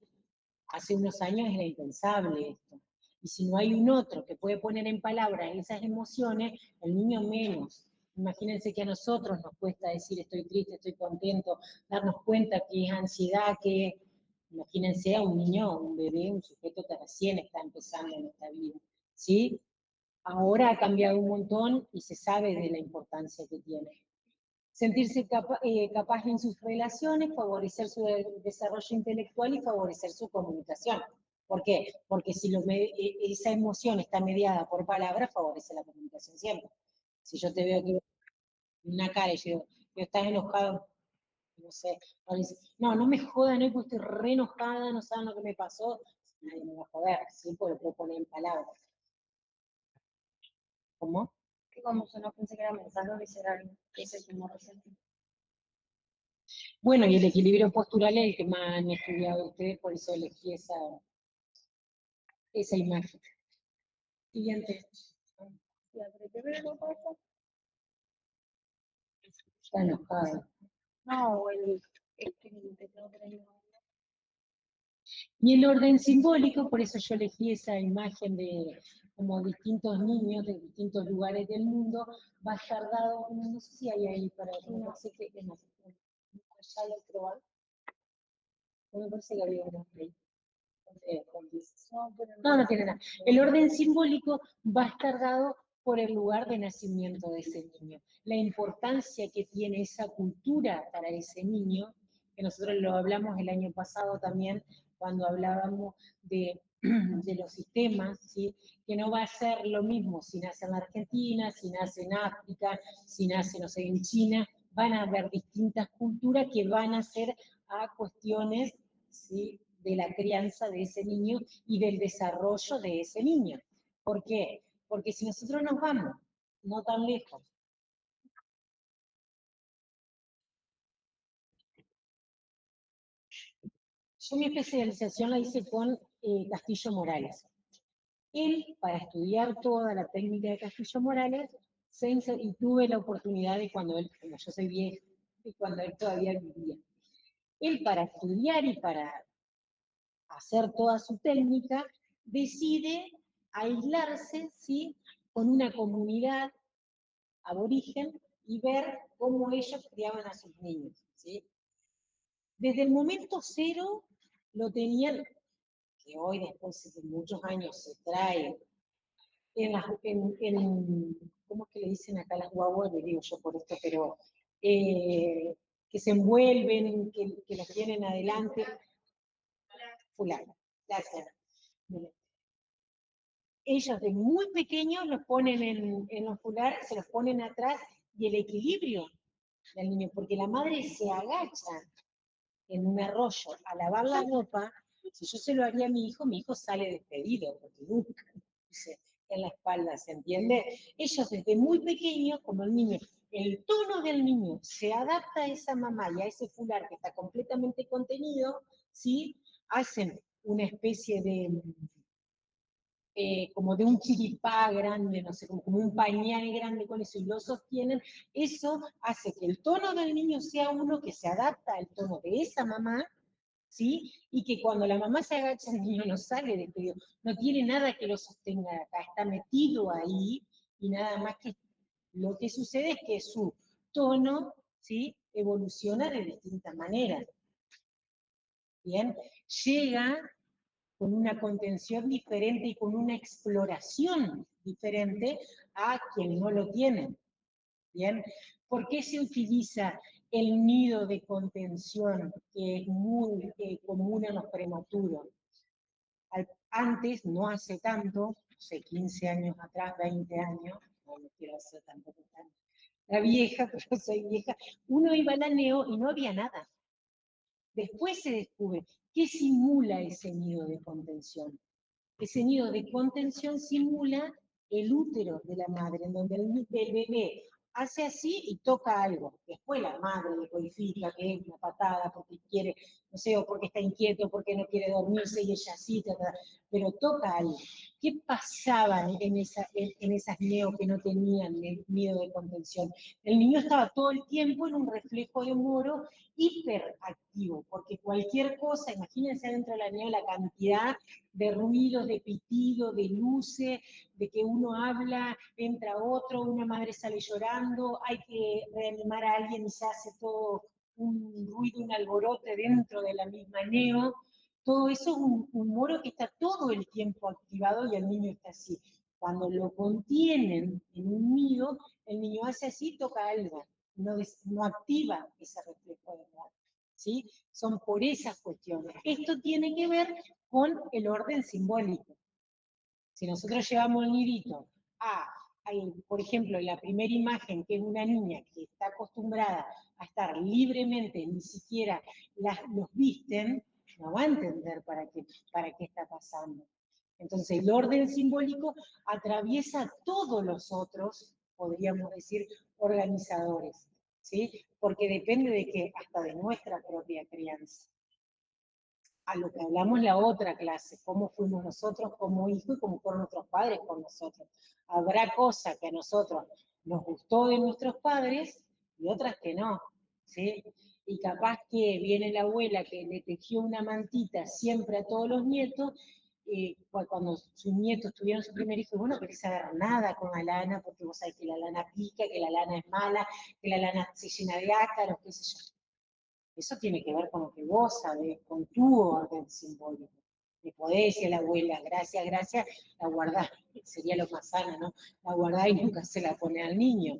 Hace unos años era impensable esto. Y si no hay un otro que puede poner en palabras esas emociones, el niño menos. Imagínense que a nosotros nos cuesta decir estoy triste, estoy contento, darnos cuenta que es ansiedad, que imagínense a un niño, un bebé, un sujeto que recién está empezando en esta vida, ¿sí? Ahora ha cambiado un montón y se sabe de la importancia que tiene. Sentirse capaz en sus relaciones, favorecer su desarrollo intelectual y favorecer su comunicación. ¿Por qué? Porque si esa emoción está mediada por palabras, favorece la comunicación siempre. Si yo te veo que una cara y yo digo, estás enojado, no sé, no, no me jodan, no, porque estoy re enojada, no saben lo que me pasó, nadie me va a joder, ¿sí? Porque lo puedo poner en palabras. ¿Cómo? Que como sonó, pensé que era mensaje visceral, que es el que hemos resentido. Bueno, y el equilibrio postural es el que más han estudiado ustedes, por eso elegí esa imagen. Siguiente. Está enojado. No, el que te tengo que leer. Y el orden simbólico, por eso yo elegí esa imagen de como distintos niños de distintos lugares del mundo, va a estar dado, no sé si hay ahí para, no sé qué, no, ya lo probar. Me parece que había uno ahí. No, no tiene nada. El orden simbólico va a estar dado por el lugar de nacimiento de ese niño. La importancia que tiene esa cultura para ese niño, que nosotros lo hablamos el año pasado también, cuando hablábamos de los sistemas, ¿sí? Que no va a ser lo mismo si nace en la Argentina, si nace en África, si nace, no sé, en China, van a haber distintas culturas que van a ser a cuestiones, ¿sí? De la crianza de ese niño y del desarrollo de ese niño. ¿Por qué? Porque si nosotros nos vamos no tan lejos, yo mi especialización la hice con Castillo Morales. Él, para estudiar toda la técnica de Castillo Morales, y tuve la oportunidad de cuando él, como yo soy vieja, y cuando él todavía vivía. Él, para estudiar y para hacer toda su técnica, decide aislarse, ¿sí? Con una comunidad aborigen y ver cómo ellos criaban a sus niños, ¿sí? Desde el momento cero lo tenían, que hoy después de muchos años se trae, ¿cómo es que le dicen acá las guaguas? Le digo yo por esto, pero que se envuelven, que los tienen adelante. Fulano, gracias. Ellos de muy pequeños los ponen en los fulares, se los ponen atrás, y el equilibrio del niño, porque la madre se agacha en un arroyo a lavar la ropa. Si yo se lo haría a mi hijo sale despedido, porque nunca dice en la espalda, ¿se entiende? Ellos desde muy pequeños, como el niño, el tono del niño se adapta a esa mamá y a ese fular que está completamente contenido, ¿sí? Hacen una especie de como de un chiripá grande, no sé, como un pañal grande con eso, y lo sostienen, eso hace que el tono del niño sea uno que se adapta al tono de esa mamá, ¿sí? Y que cuando la mamá se agacha, el niño no sale despedido, no tiene nada que lo sostenga acá, está metido ahí, y nada más que lo que sucede es que su tono, ¿sí? Evoluciona de distintas maneras. Bien, llega con una contención diferente y con una exploración diferente a quien no lo tiene. ¿Bien? ¿Por qué se utiliza el nido de contención, que es muy común en los prematuros? Antes, no hace tanto, no sé, 15 años atrás, 20 años, no quiero hacer tampoco tan la vieja, pero soy vieja, uno iba al aneo y no había nada. Después se descubre qué simula ese nido de contención. Ese nido de contención simula el útero de la madre, en donde el bebé hace así y toca algo. Después la madre le codifica que es una patada porque quiere, no sé, o porque está inquieto, porque no quiere dormirse y ella sí, pero toca algo. ¿Qué pasaba en esas neos que no tenían nido de contención? El niño estaba todo el tiempo en un reflejo de moro hiperactivo, porque cualquier cosa, imagínense adentro de la neo la cantidad de ruidos, de pitido, de luces, de que uno habla, entra otro, una madre sale llorando, hay que reanimar a alguien y se hace todo un ruido, un alborote dentro de la misma neo. Todo eso es un moro que está todo el tiempo activado y el niño está así. Cuando lo contienen en un nido, el niño hace así, toca algo, no activa ese reflejo de moro. ¿Sí? Son por esas cuestiones. Esto tiene que ver con el orden simbólico. Si nosotros llevamos el nidito por ejemplo, la primera imagen, que es una niña que está acostumbrada a estar libremente, ni siquiera los visten, no va a entender para qué está pasando. Entonces, el orden simbólico atraviesa todos los otros, podríamos decir, organizadores, ¿sí? Porque depende de que hasta de nuestra propia crianza. A lo que hablamos la otra clase, cómo fuimos nosotros como hijos y cómo fueron nuestros padres con nosotros. Habrá cosas que a nosotros nos gustó de nuestros padres y otras que no, ¿sí? Y capaz que viene la abuela que le tejió una mantita siempre a todos los nietos, cuando sus nietos tuvieron su primer hijo, bueno, querés saber nada con la lana, porque vos sabés que la lana pica, que la lana es mala, que la lana se llena de ácaros, qué sé yo. Eso tiene que ver con lo que vos sabés, con tu orden simbólico. Le podés decir a la abuela, gracias, gracias, la guardás, sería lo más sano, ¿no? La guardás y nunca se la pone al niño.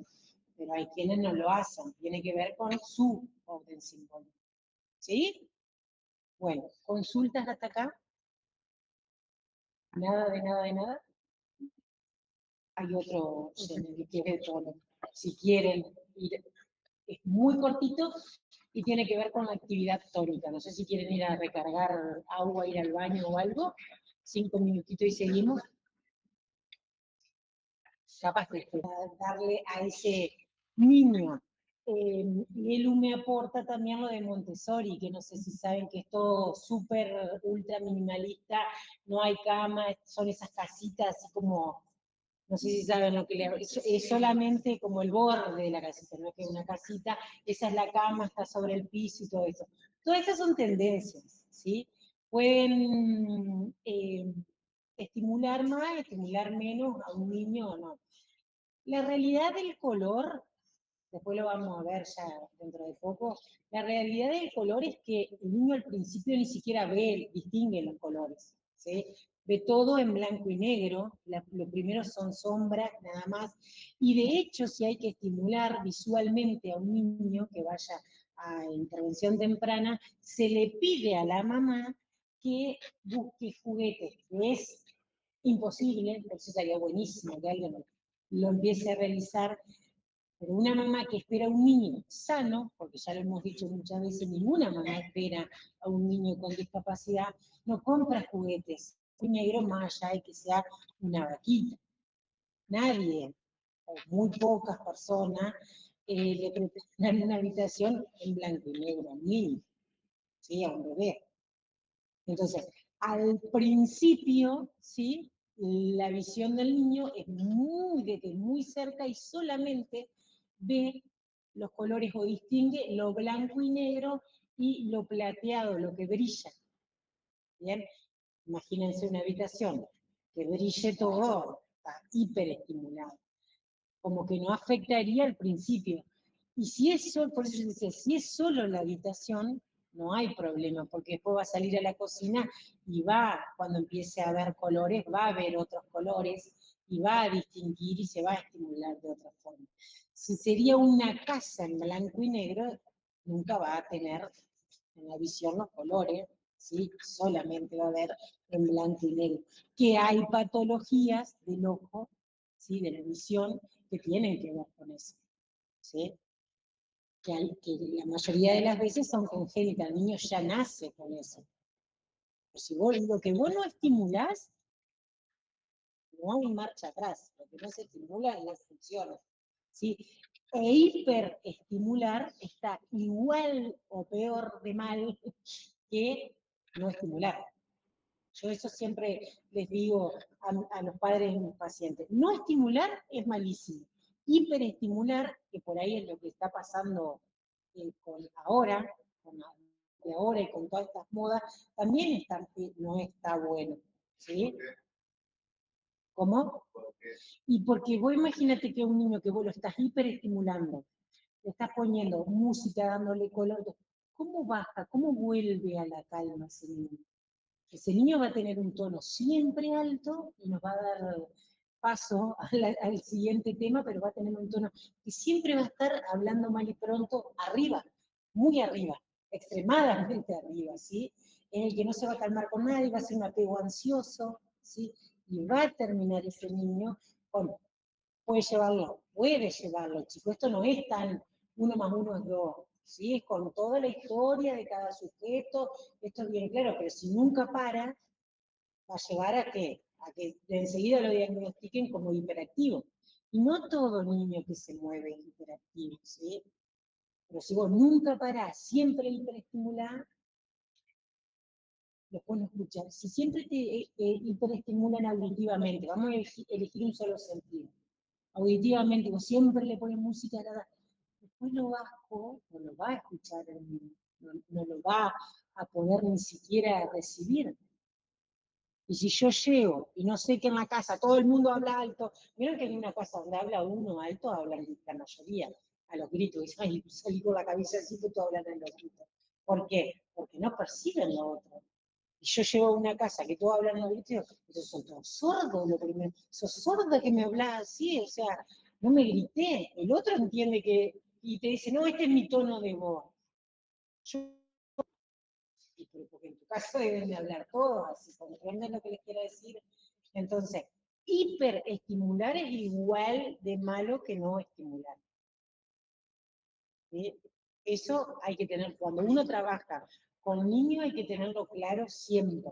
Pero hay quienes no lo hacen, tiene que ver con su orden simbólico. ¿Sí? Bueno, ¿consultas hasta acá? Nada de nada de nada. Hay otro que quiere todo. Si quieren ir, es muy cortito, y tiene que ver con la actividad tónica. No sé si quieren ir a recargar agua, ir al baño o algo. 5 minutitos y seguimos. Capaz de darle a ese niño. Y él me aporta también lo de Montessori, que no sé si saben que es todo súper ultra minimalista, no hay cama, son esas casitas así como, no sé si saben lo que le es solamente como el borde de la casita, no es que es una casita, esa es la cama, está sobre el piso y todo eso. Todas esas son tendencias, ¿sí? Pueden estimular más, estimular menos a un niño o no. La realidad del color, después lo vamos a ver ya dentro de poco, la realidad del color es que el niño al principio ni siquiera distingue los colores, ¿sí? Ve todo en blanco y negro, lo primero son sombras nada más, y de hecho si hay que estimular visualmente a un niño que vaya a intervención temprana, se le pide a la mamá que busque juguetes, que es imposible, pero eso sería buenísimo que alguien lo empiece a realizar, pero una mamá que espera a un niño sano, porque ya lo hemos dicho muchas veces, ninguna mamá espera a un niño con discapacidad, no compra juguetes, un negro más allá de que sea una vaquita. Nadie, o muy pocas personas, le preparan una habitación en blanco y negro a un niño, ¿sí? A un bebé. Entonces, al principio, ¿sí? La visión del niño es desde muy cerca y solamente ve los colores o distingue lo blanco y negro y lo plateado, lo que brilla. ¿Bien? Imagínense una habitación que brille todo, está hiperestimulado, como que no afectaría al principio. Y si es solo, por eso yo decía, si es solo la habitación, no hay problema, porque después va a salir a la cocina y va, cuando empiece a ver colores, va a ver otros colores y va a distinguir y se va a estimular de otra forma. Si sería una casa en blanco y negro, nunca va a tener en la visión los colores, ¿sí? Solamente va a ver en blanco y negro. Que hay patologías del ojo, ¿sí? De la visión, que tienen que ver con eso, ¿sí? Que la mayoría de las veces son congénitas, el niño ya nace con eso. Pero si vos, lo que vos no estimulás, no hay marcha atrás, lo que no se estimula es las funciones, ¿sí? E hiperestimular está igual o peor de mal que no estimular. Yo eso siempre les digo a los padres de mis pacientes. No estimular es malísimo. Hiperestimular, que por ahí es lo que está pasando con ahora, de ahora y con todas estas modas, también no está bueno. ¿Sí? ¿Cómo? Y porque vos imagínate que un niño que vos lo estás hiperestimulando, le estás poniendo música, dándole color, ¿cómo baja, cómo vuelve a la calma ese niño? Ese niño va a tener un tono siempre alto y nos va a dar paso al siguiente tema, pero va a tener un tono que siempre va a estar hablando mal y pronto arriba, muy arriba, extremadamente arriba, ¿sí? En el que no se va a calmar con nadie, va a ser un apego ansioso, ¿sí? Y va a terminar ese niño con, puede llevarlo, chicos, esto no es tan 1 más 1 es 2, ¿sí? Es con toda la historia de cada sujeto, esto es bien claro, pero si nunca para, va a llevar a que de enseguida lo diagnostiquen como hiperactivo. Y no todo niño que se mueve es hiperactivo, ¿sí? Pero si vos nunca parás, siempre hiperestimulás, después no escuchar. Si siempre te hiperestimulan auditivamente, vamos a elegir un solo sentido. Auditivamente, vos siempre le pones música, después lo bajo, no lo va a escuchar, no lo va a poder ni siquiera recibir. Y si yo llego y no sé que en la casa todo el mundo habla alto, miren que en una casa donde habla uno alto, hablan la mayoría a los gritos, y ay, salí con la cabeza así que todos hablan a los gritos. ¿Por qué? Porque no perciben lo otro. Y yo llego a una casa que todos hablan a los gritos, esos son todos sordos, lo primero, sos sorda que me hablas así, o sea, no me grité. El otro entiende que, y te dice, no, este es mi tono de voz. Yo porque en tu caso deben de hablar todos, si comprenden lo que les quiero decir. Entonces, hiperestimular es igual de malo que no estimular. ¿Sí? Eso hay que tener, cuando uno trabaja con niños hay que tenerlo claro siempre.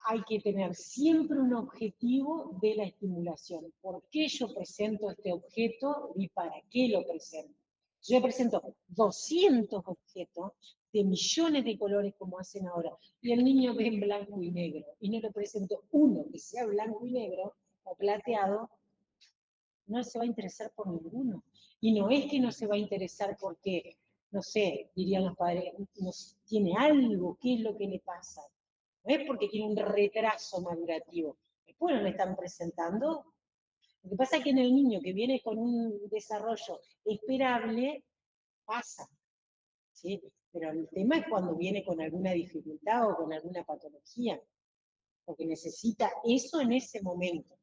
Hay que tener siempre un objetivo de la estimulación. ¿Por qué yo presento este objeto y para qué lo presento? Yo presento 200 objetos de millones de colores como hacen ahora, y el niño ve en blanco y negro, y no le presento uno que sea blanco y negro o plateado, no se va a interesar por ninguno. Y no es que no se va a interesar porque, no sé, dirían los padres, tiene algo, ¿qué es lo que le pasa? No es porque tiene un retraso madurativo. Después no le están presentando. Lo que pasa es que en el niño que viene con un desarrollo esperable, pasa, ¿sí? Pero el tema es cuando viene con alguna dificultad o con alguna patología, porque necesita eso en ese momento,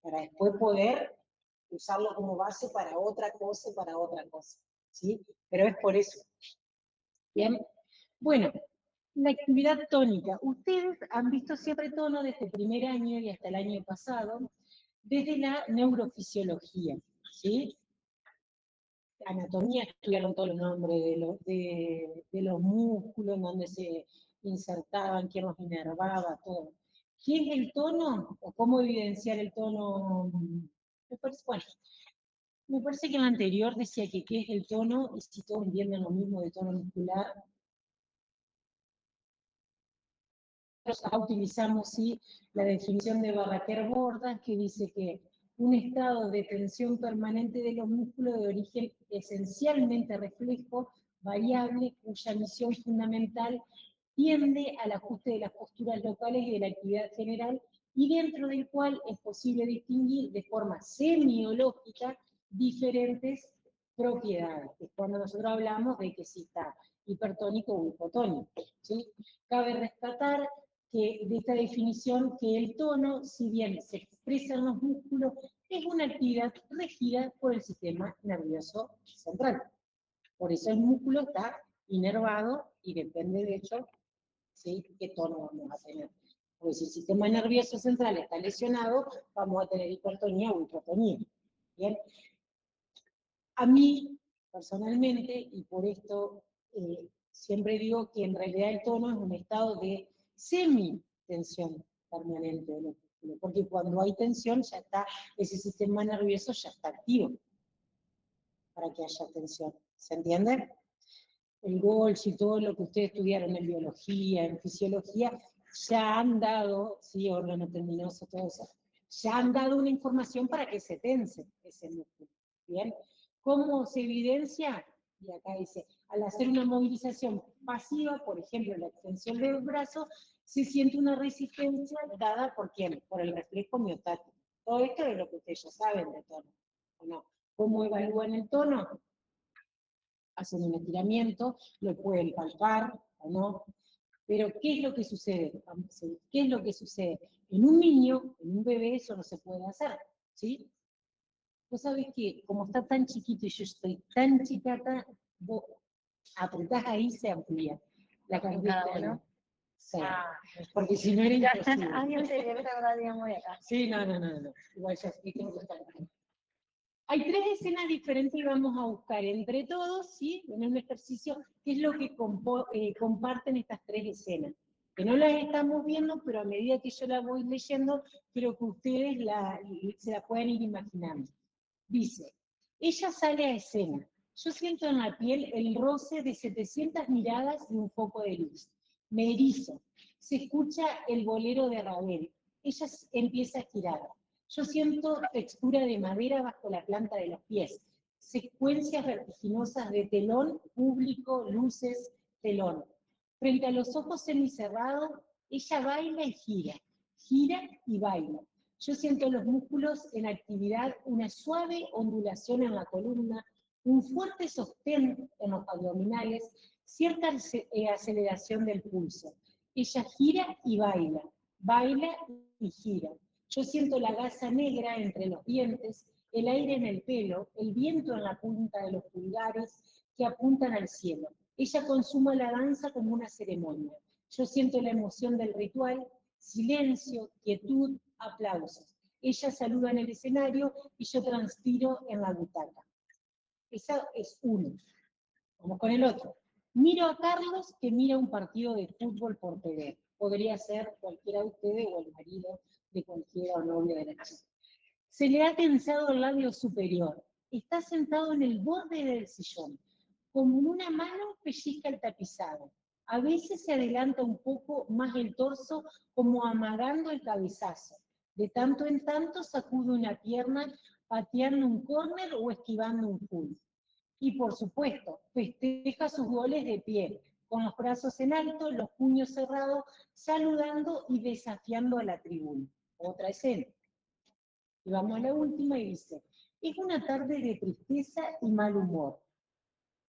para después poder usarlo como base para otra cosa, ¿sí? Pero es por eso. Bien, bueno, la actividad tónica. Ustedes han visto siempre tono desde el primer año y hasta el año pasado, desde la neurofisiología, ¿sí? Anatomía, estudiaron todos los nombres de los músculos, donde se insertaban, quién los inervaba, todo. ¿Qué es el tono? ¿O cómo evidenciar el tono? Bueno, me parece que en la anterior decía que qué es el tono, y si todos entienden lo mismo de tono muscular, nosotros utilizamos sí, la definición de Barraquer-Bordas, que dice que un estado de tensión permanente de los músculos de origen esencialmente reflejo, variable, cuya misión fundamental tiende al ajuste de las posturas locales y de la actividad general, y dentro del cual es posible distinguir de forma semiológica diferentes propiedades. Es cuando nosotros hablamos de que si está hipertónico o hipotónico, ¿sí? Cabe rescatar que de esta definición que el tono, si bien se expresa en los músculos, es una actividad regida por el sistema nervioso central. Por eso el músculo está inervado y depende de hecho, ¿sí?, qué tono vamos a tener. Porque si el sistema nervioso central está lesionado, vamos a tener hipertonía o hipotonía. ¿Bien? A mí, personalmente, y por esto siempre digo que en realidad el tono es un estado de semi-tensión permanente del músculo, porque cuando hay tensión ya está, ese sistema nervioso ya está activo para que haya tensión. ¿Se entiende? El Golgi y todo lo que ustedes estudiaron en biología, en fisiología, ya han dado, sí, órgano tendinoso, todo eso, ya han dado una información para que se tense ese músculo. ¿Bien? ¿Cómo se evidencia? Y acá dice, al hacer una movilización pasiva, por ejemplo, la extensión del brazo, se siente una resistencia dada por quién? Por el reflejo miotático. Todo esto es lo que ustedes ya saben de tono, ¿o no? ¿Cómo evalúan el tono? Hacen un estiramiento, lo pueden palpar o no. Pero, ¿qué es lo que sucede? ¿Qué es lo que sucede? En un niño, en un bebé, eso no se puede hacer, ¿sí? Vos sabés que, como está tan chiquito y yo estoy tan chiquita, vos apretás ahí, se amplía la cantidad de tono. Sí. Porque si no era imposible. Alguien se quiere hablar, digamos, de acá. Sí, no. Igual ya sí tengo que estar acá. Hay 3 escenas diferentes y vamos a buscar entre todos, ¿sí?, en un ejercicio, qué es lo que comparten estas 3 escenas. Que no las estamos viendo, pero a medida que yo las voy leyendo, quiero que ustedes se la puedan ir imaginando. Dice, ella sale a escena. Yo siento en la piel el roce de 700 miradas y un foco de luz. Me erizo. Se escucha el bolero de Ravel. Ella empieza a girar. Yo siento textura de madera bajo la planta de los pies, secuencias vertiginosas de telón, público, luces, telón. Frente a los ojos semicerrados, ella baila y baila. Yo siento los músculos en actividad, una suave ondulación en la columna, un fuerte sostén en los abdominales, cierta aceleración del pulso. Ella gira y baila y gira. Yo siento la gasa negra entre los dientes, el aire en el pelo, el viento en la punta de los pulgares que apuntan al cielo. Ella consuma la danza como una ceremonia. Yo siento la emoción del ritual, silencio, quietud, aplausos. Ella saluda en el escenario y yo transpiro en la butaca. Esa es uno. Vamos con el otro. Miro a Carlos que mira un partido de fútbol por TV. Podría ser cualquiera de ustedes o el marido de cualquiera o novio de la chica. Se le ha tensado el labio superior. Está sentado en el borde del sillón. Con una mano pellizca el tapizado. A veces se adelanta un poco más el torso como amagando el cabezazo. De tanto en tanto sacude una pierna pateando un córner o esquivando un full. Y por supuesto, festeja sus goles de pie, con los brazos en alto, los puños cerrados, saludando y desafiando a la tribuna. Otra escena. Y vamos a la última y dice, es una tarde de tristeza y mal humor.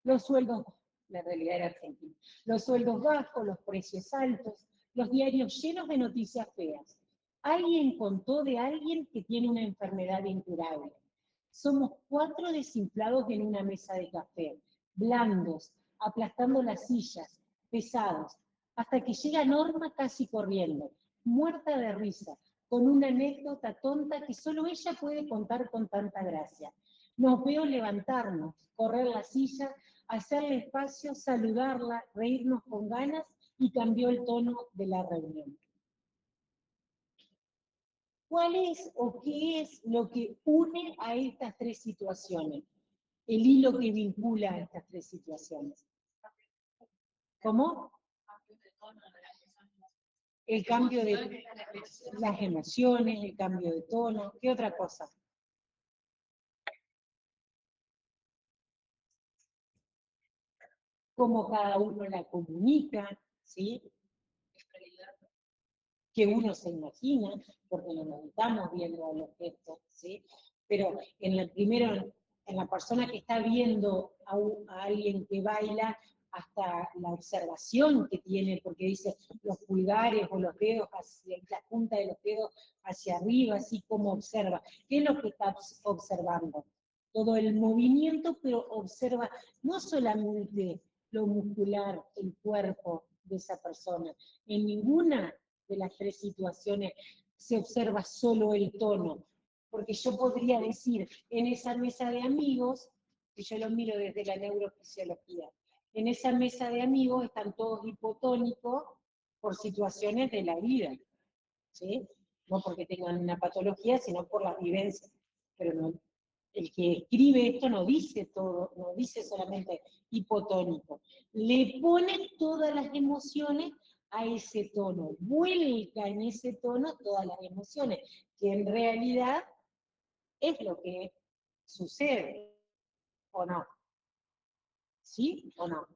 Los sueldos, la realidad era argentina, los sueldos bajos, los precios altos, los diarios llenos de noticias feas. Alguien contó de alguien que tiene una enfermedad incurable. Somos 4 desinflados en una mesa de café, blandos, aplastando las sillas, pesados, hasta que llega Norma casi corriendo, muerta de risa, con una anécdota tonta que solo ella puede contar con tanta gracia. Nos veo levantarnos, correr la silla, hacerle espacio, saludarla, reírnos con ganas y cambió el tono de la reunión. ¿Cuál es o qué es lo que une a estas 3 situaciones? El hilo que vincula a estas 3 situaciones. ¿Cómo? El cambio de las emociones, el cambio de tono. ¿Qué otra cosa? Cómo cada uno la comunica, ¿sí? Que uno se imagina, porque no estamos viendo los gestos, ¿sí? Pero primero, en la persona que está viendo a alguien que baila, hasta la observación que tiene, porque dice los pulgares o los dedos, hacia, la punta de los dedos hacia arriba, así como observa. ¿Qué es lo que está observando? Todo el movimiento, pero observa no solamente lo muscular, el cuerpo de esa persona. En ninguna de las tres situaciones se observa solo el tono, porque yo podría decir, en esa mesa de amigos, que yo lo miro desde la neurofisiología, en esa mesa de amigos están todos hipotónicos por situaciones de la vida, ¿sí? No porque tengan una patología, sino por las vivencias. Pero no, el que escribe esto no dice todo, no dice solamente hipotónico, le pone todas las emociones a ese tono, vuelca en ese tono todas las emociones, que en realidad es lo que sucede, ¿o no? ¿Sí o no?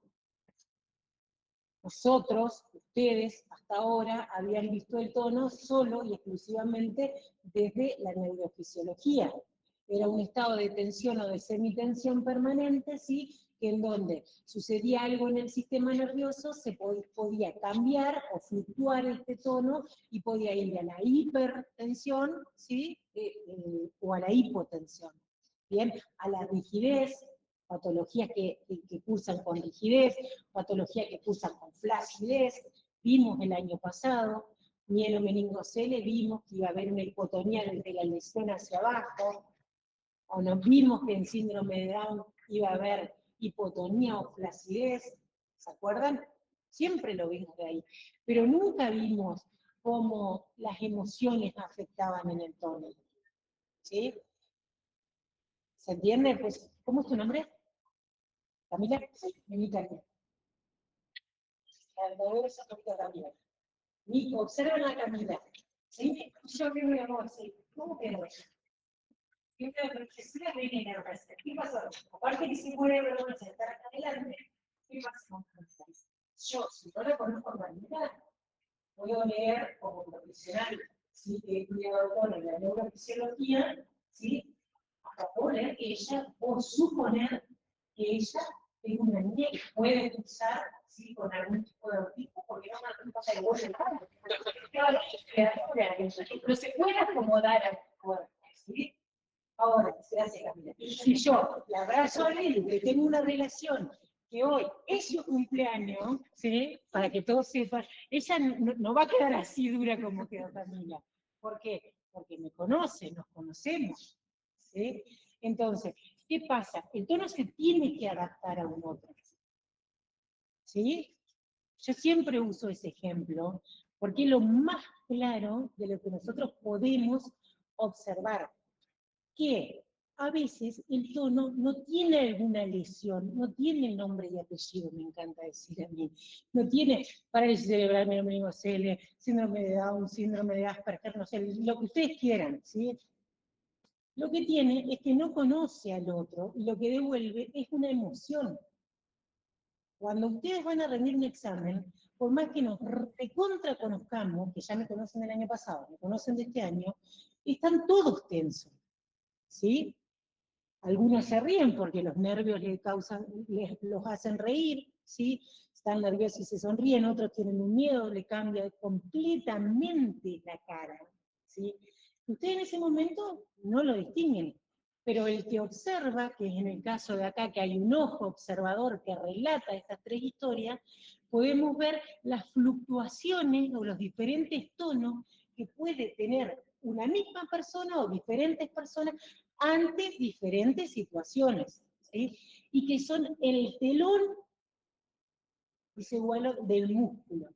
Nosotros, ustedes, hasta ahora habían visto el tono solo y exclusivamente desde la neurofisiología. Era un estado de tensión o de semitensión permanente, ¿sí? Que en donde sucedía algo en el sistema nervioso, se podía cambiar o fluctuar este tono y podía ir a la hipertensión, ¿sí? O a la hipotensión. Bien, a la rigidez, patologías que cursan con rigidez, patologías que cursan con flacidez. Vimos el año pasado, mielomeningocele, vimos que iba a haber una hipotonía desde la lesión hacia abajo, o nos vimos que en síndrome de Down iba a haber hipotonía o flacidez, ¿se acuerdan? Siempre lo vimos de ahí, pero nunca vimos cómo las emociones afectaban en el tono, ¿sí? ¿Se entiende? Pues, ¿cómo es tu nombre? Camila, sí, vení Camila. Camila. Observen a Camila. ¿Sí? Yo veo mi amor, sí. ¿Cómo quedó? Siempre la profesora viene en la clase. ¿Qué pasó? Aparte que se puede vergüenza de estar acá adelante, ¿qué pasó? Yo, si no la conozco a Camila, puedo leer como profesional, ¿sí? Que he estudiado con la neurofisiología, ¿sí? Hasta puedo leer que ella, o suponer que ella es una niña que puede usar, ¿sí? Con algún tipo de autismo, porque no es una cosa de voz de cara. Pero se puede acomodar al cuerpo, ¿sí? Ahora, se hace Camila. Si yo la abrazo a él, que tengo una relación, que hoy es su cumpleaños, ¿sí? Para que todos sepan, ella no va a quedar así dura como quedó Camila. ¿Por qué? Porque me conoce, nos conocemos, ¿sí? Entonces, ¿qué pasa? El tono se tiene que adaptar a un otro, ¿sí? Yo siempre uso ese ejemplo, porque es lo más claro de lo que nosotros podemos observar, que a veces el tono no tiene alguna lesión, no tiene nombre y apellido, me encanta decir a mí, no tiene parálisis cerebral, meningocele, síndrome de Down, síndrome de Asperger, no sé, lo que ustedes quieran, ¿sí? Lo que tiene es que no conoce al otro y lo que devuelve es una emoción. Cuando ustedes van a rendir un examen, por más que nos recontra conozcamos, que ya me conocen del año pasado, me conocen de este año, están todos tensos, ¿sí? Algunos se ríen porque los nervios los hacen reír, ¿sí? Están nerviosos y se sonríen, otros tienen un miedo, le cambia completamente la cara, ¿sí? Ustedes en ese momento no lo distinguen, pero el que observa, que es en el caso de acá, que hay un ojo observador que relata estas tres historias, podemos ver las fluctuaciones o los diferentes tonos que puede tener una misma persona o diferentes personas ante diferentes situaciones, ¿sí? Y que son el telón, dice Wallo, del músculo.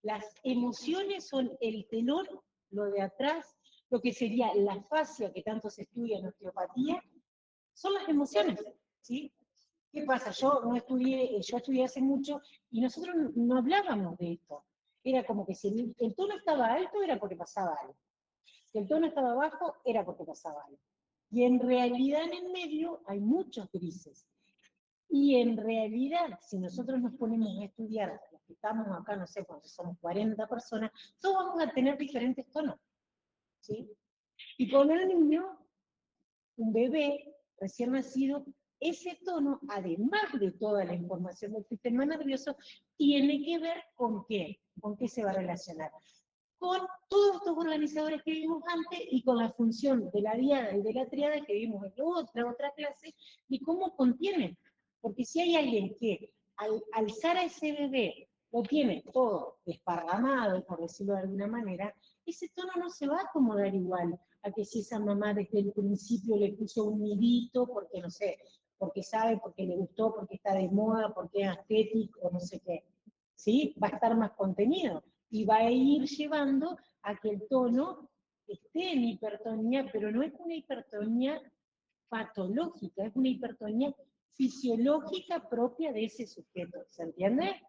Las emociones son el telón, lo de atrás, lo que sería la fascia que tanto se estudia en osteopatía, son las emociones, ¿sí? ¿Qué pasa? Yo estudié hace mucho y nosotros no hablábamos de esto. Era como que si el tono estaba alto era porque pasaba algo. Si el tono estaba bajo era porque pasaba algo. Y en realidad en el medio hay muchos grises. Y en realidad, si nosotros nos ponemos a estudiar, los que estamos acá, no sé, cuando somos 40 personas, todos vamos a tener diferentes tonos, ¿sí? Y con el niño, un bebé recién nacido, ese tono, además de toda la información del sistema nervioso, tiene que ver con qué, se va a relacionar. Con todos estos organizadores que vimos antes y con la función de la diada y de la triada que vimos en otra clase, y cómo contienen. Porque si hay alguien que al alzar a ese bebé lo tiene todo desparramado, por decirlo de alguna manera, ese tono no se va a acomodar igual a que si esa mamá desde el principio le puso un nidito, porque no sé, porque sabe, porque le gustó, porque está de moda, porque es estético, o no sé qué. ¿Sí? Va a estar más contenido y va a ir llevando a que el tono esté en hipertonía, pero no es una hipertonía patológica, es una hipertonía fisiológica propia de ese sujeto, ¿se entiende?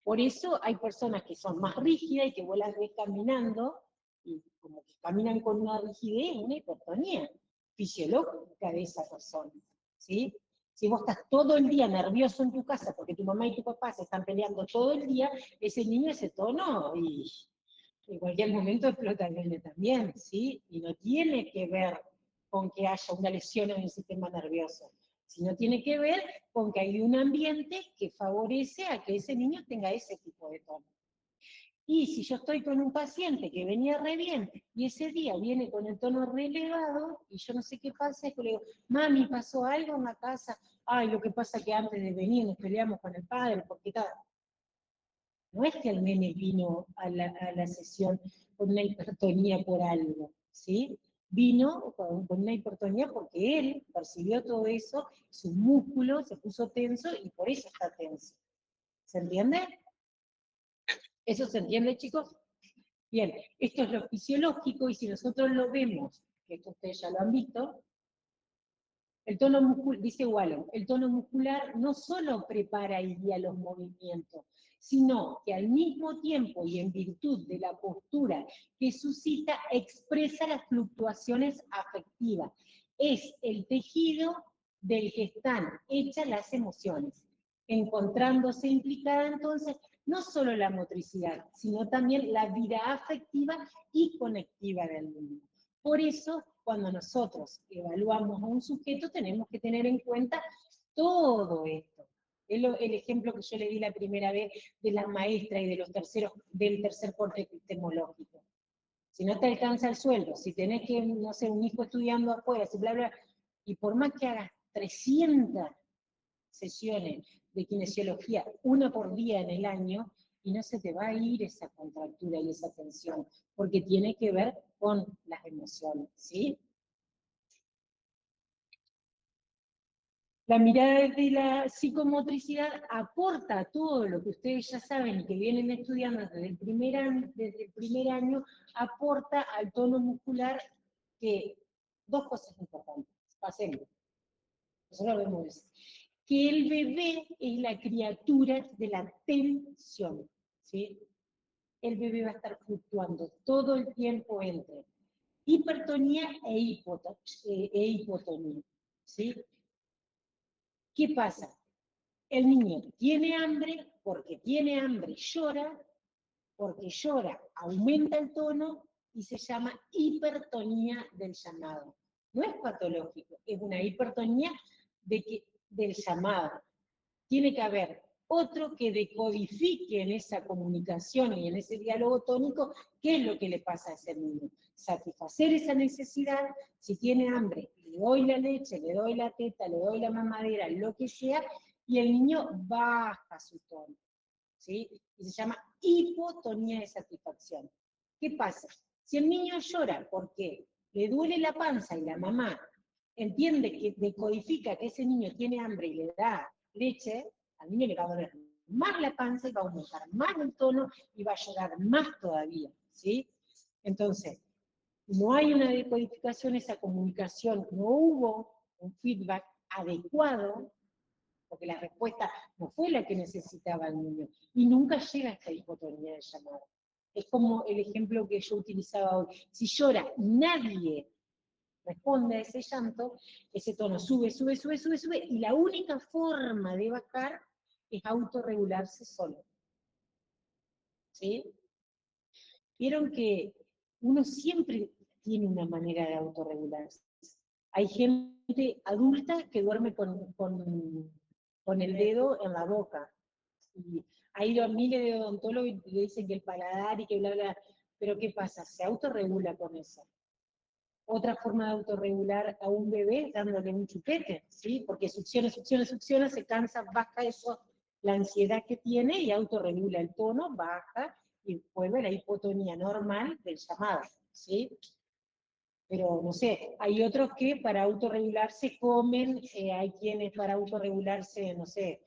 Por eso hay personas que son más rígidas y que vos las ves caminando, y como que caminan con una rigidez, una hipertonía fisiológica de esa persona, ¿sí? Si vos estás todo el día nervioso en tu casa porque tu mamá y tu papá se están peleando todo el día, ese niño ese tono y en cualquier momento explota el nene también, ¿sí? Y no tiene que ver con que haya una lesión en el sistema nervioso, sino tiene que ver con que hay un ambiente que favorece a que ese niño tenga ese tipo de tono. Y si yo estoy con un paciente que venía re bien, y ese día viene con el tono re elevado, y yo no sé qué pasa, es que le digo, mami, ¿pasó algo en la casa? Ay, lo que pasa es que antes de venir nos peleamos con el padre, porque tal. No es que el nene vino a la sesión con una hipertonía por algo, ¿sí? Vino con una hipertonía porque él percibió todo eso, su músculo se puso tenso y por eso está tenso. ¿Se entiende? ¿Eso se entiende, chicos? Bien, esto es lo fisiológico y si nosotros lo vemos, que esto ustedes ya lo han visto, el tono muscular, dice Wallon, el tono muscular no solo prepara y guía los movimientos, sino que al mismo tiempo y en virtud de la postura que suscita, expresa las fluctuaciones afectivas. Es el tejido del que están hechas las emociones, encontrándose implicada entonces no solo la motricidad, sino también la vida afectiva y conectiva del mundo. Por eso, cuando nosotros evaluamos a un sujeto, tenemos que tener en cuenta todo esto. El ejemplo que yo le di la primera vez de las maestras y de los del tercer corte epistemológico. Si no te alcanza el sueldo, si tenés que, no sé, un hijo estudiando afuera, si bla, bla, y por más que hagas 300 sesiones de kinesiología, una por día en el año, y no se te va a ir esa contractura y esa tensión, porque tiene que ver con las emociones, ¿sí? La mirada desde la psicomotricidad aporta todo lo que ustedes ya saben y que vienen estudiando desde el primer año, aporta al tono muscular que, dos cosas importantes, pasemos, nosotros vemos eso, que el bebé es la criatura de la tensión, ¿sí? El bebé va a estar fluctuando todo el tiempo entre hipertonía e hipotonía, ¿sí? ¿Qué pasa? El niño tiene hambre, porque tiene hambre llora, porque llora aumenta el tono y se llama hipertonía del llamado. No es patológico, es una hipertonía del llamado. Tiene que haber otro que decodifique en esa comunicación y en ese diálogo tónico qué es lo que le pasa a ese niño. Satisfacer esa necesidad, si tiene hambre, le doy la leche, le doy la teta, le doy la mamadera, lo que sea, y el niño baja su tono, ¿sí? Y se llama hipotonía de satisfacción. ¿Qué pasa? Si el niño llora porque le duele la panza y la mamá entiende que decodifica que ese niño tiene hambre y le da leche, al niño le va a doler más la panza y va a aumentar más el tono y va a llorar más todavía, ¿sí? Entonces, no hay una decodificación, esa comunicación, no hubo un feedback adecuado, porque la respuesta no fue la que necesitaba el niño, y nunca llega a esta hipotonía de llamado. Es como el ejemplo que yo utilizaba hoy. Si llora nadie responde a ese llanto, ese tono sube, sube, sube, sube, sube, y la única forma de bajar es autorregularse solo. ¿Sí? Vieron que uno siempre tiene una manera de autorregularse. Hay gente adulta que duerme con el dedo en la boca. Y ha ido a miles de odontólogos y le dicen que el paladar y que bla, bla. Pero ¿qué pasa? Se autorregula con eso. Otra forma de autorregular a un bebé dándole un chupete, ¿sí? Porque succiona, succiona, succiona, se cansa, baja eso, la ansiedad que tiene y autorregula el tono, baja y vuelve a la hipotonía normal del llamado, ¿sí? Pero no sé, hay otros que para autorregularse comen, hay quienes para autorregularse, no sé,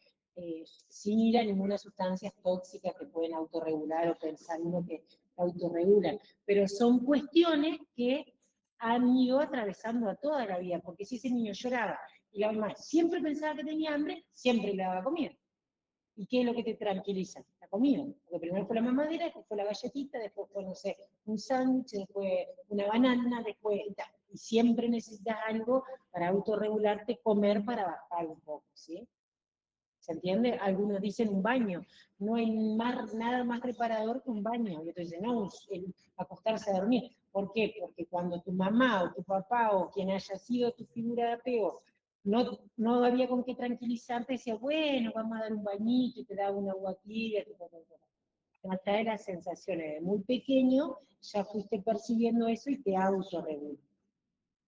sin ir a ninguna sustancia tóxica que pueden autorregular o pensar uno que autorregulan. Pero son cuestiones que han ido atravesando a toda la vida, porque si ese niño lloraba y la mamá siempre pensaba que tenía hambre, siempre le daba comida. ¿Y qué es lo que te tranquiliza? La comida. Porque primero fue la mamadera, después fue la galletita, después fue, no sé, un sándwich, después una banana, después... Y siempre necesitas algo para autorregularte, comer para bajar un poco, ¿sí? ¿Se entiende? Algunos dicen un baño. No hay nada más reparador que un baño. Y otros dicen, no, el acostarse a dormir. ¿Por qué? Porque cuando tu mamá o tu papá o quien haya sido tu figura de apego no había con qué tranquilizarte, decía, bueno, vamos a dar un bañito y te da una agua tibia. Hasta de las sensaciones de muy pequeño, ya fuiste percibiendo eso y te autorregulas.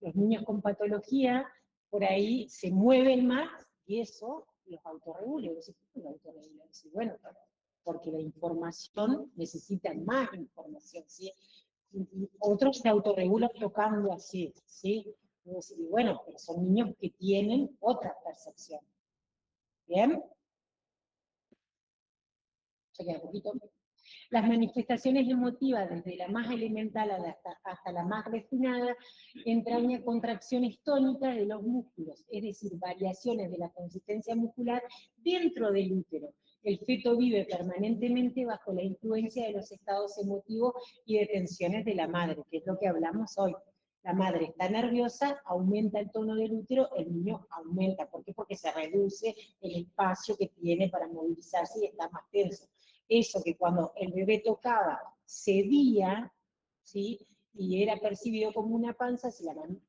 Los niños con patología, por ahí se mueven más y eso los autorregula. Y decís, ¿por qué lo autorregula? Y bueno, porque la información necesita más información, ¿sí? Y otros se autorregulan tocando así, ¿sí? Y bueno, pero son niños que tienen otra percepción. ¿Bien? Se queda poquito. Las manifestaciones emotivas, desde la más elemental hasta la más refinada, entrañan contracciones tónicas de los músculos, es decir, variaciones de la consistencia muscular dentro del útero. El feto vive permanentemente bajo la influencia de los estados emotivos y de tensiones de la madre, que es lo que hablamos hoy. La madre está nerviosa, aumenta el tono del útero, el niño aumenta. ¿Por qué? Porque se reduce el espacio que tiene para movilizarse y está más tenso. Eso que cuando el bebé tocaba cedía, ¿sí? Y era percibido como una panza,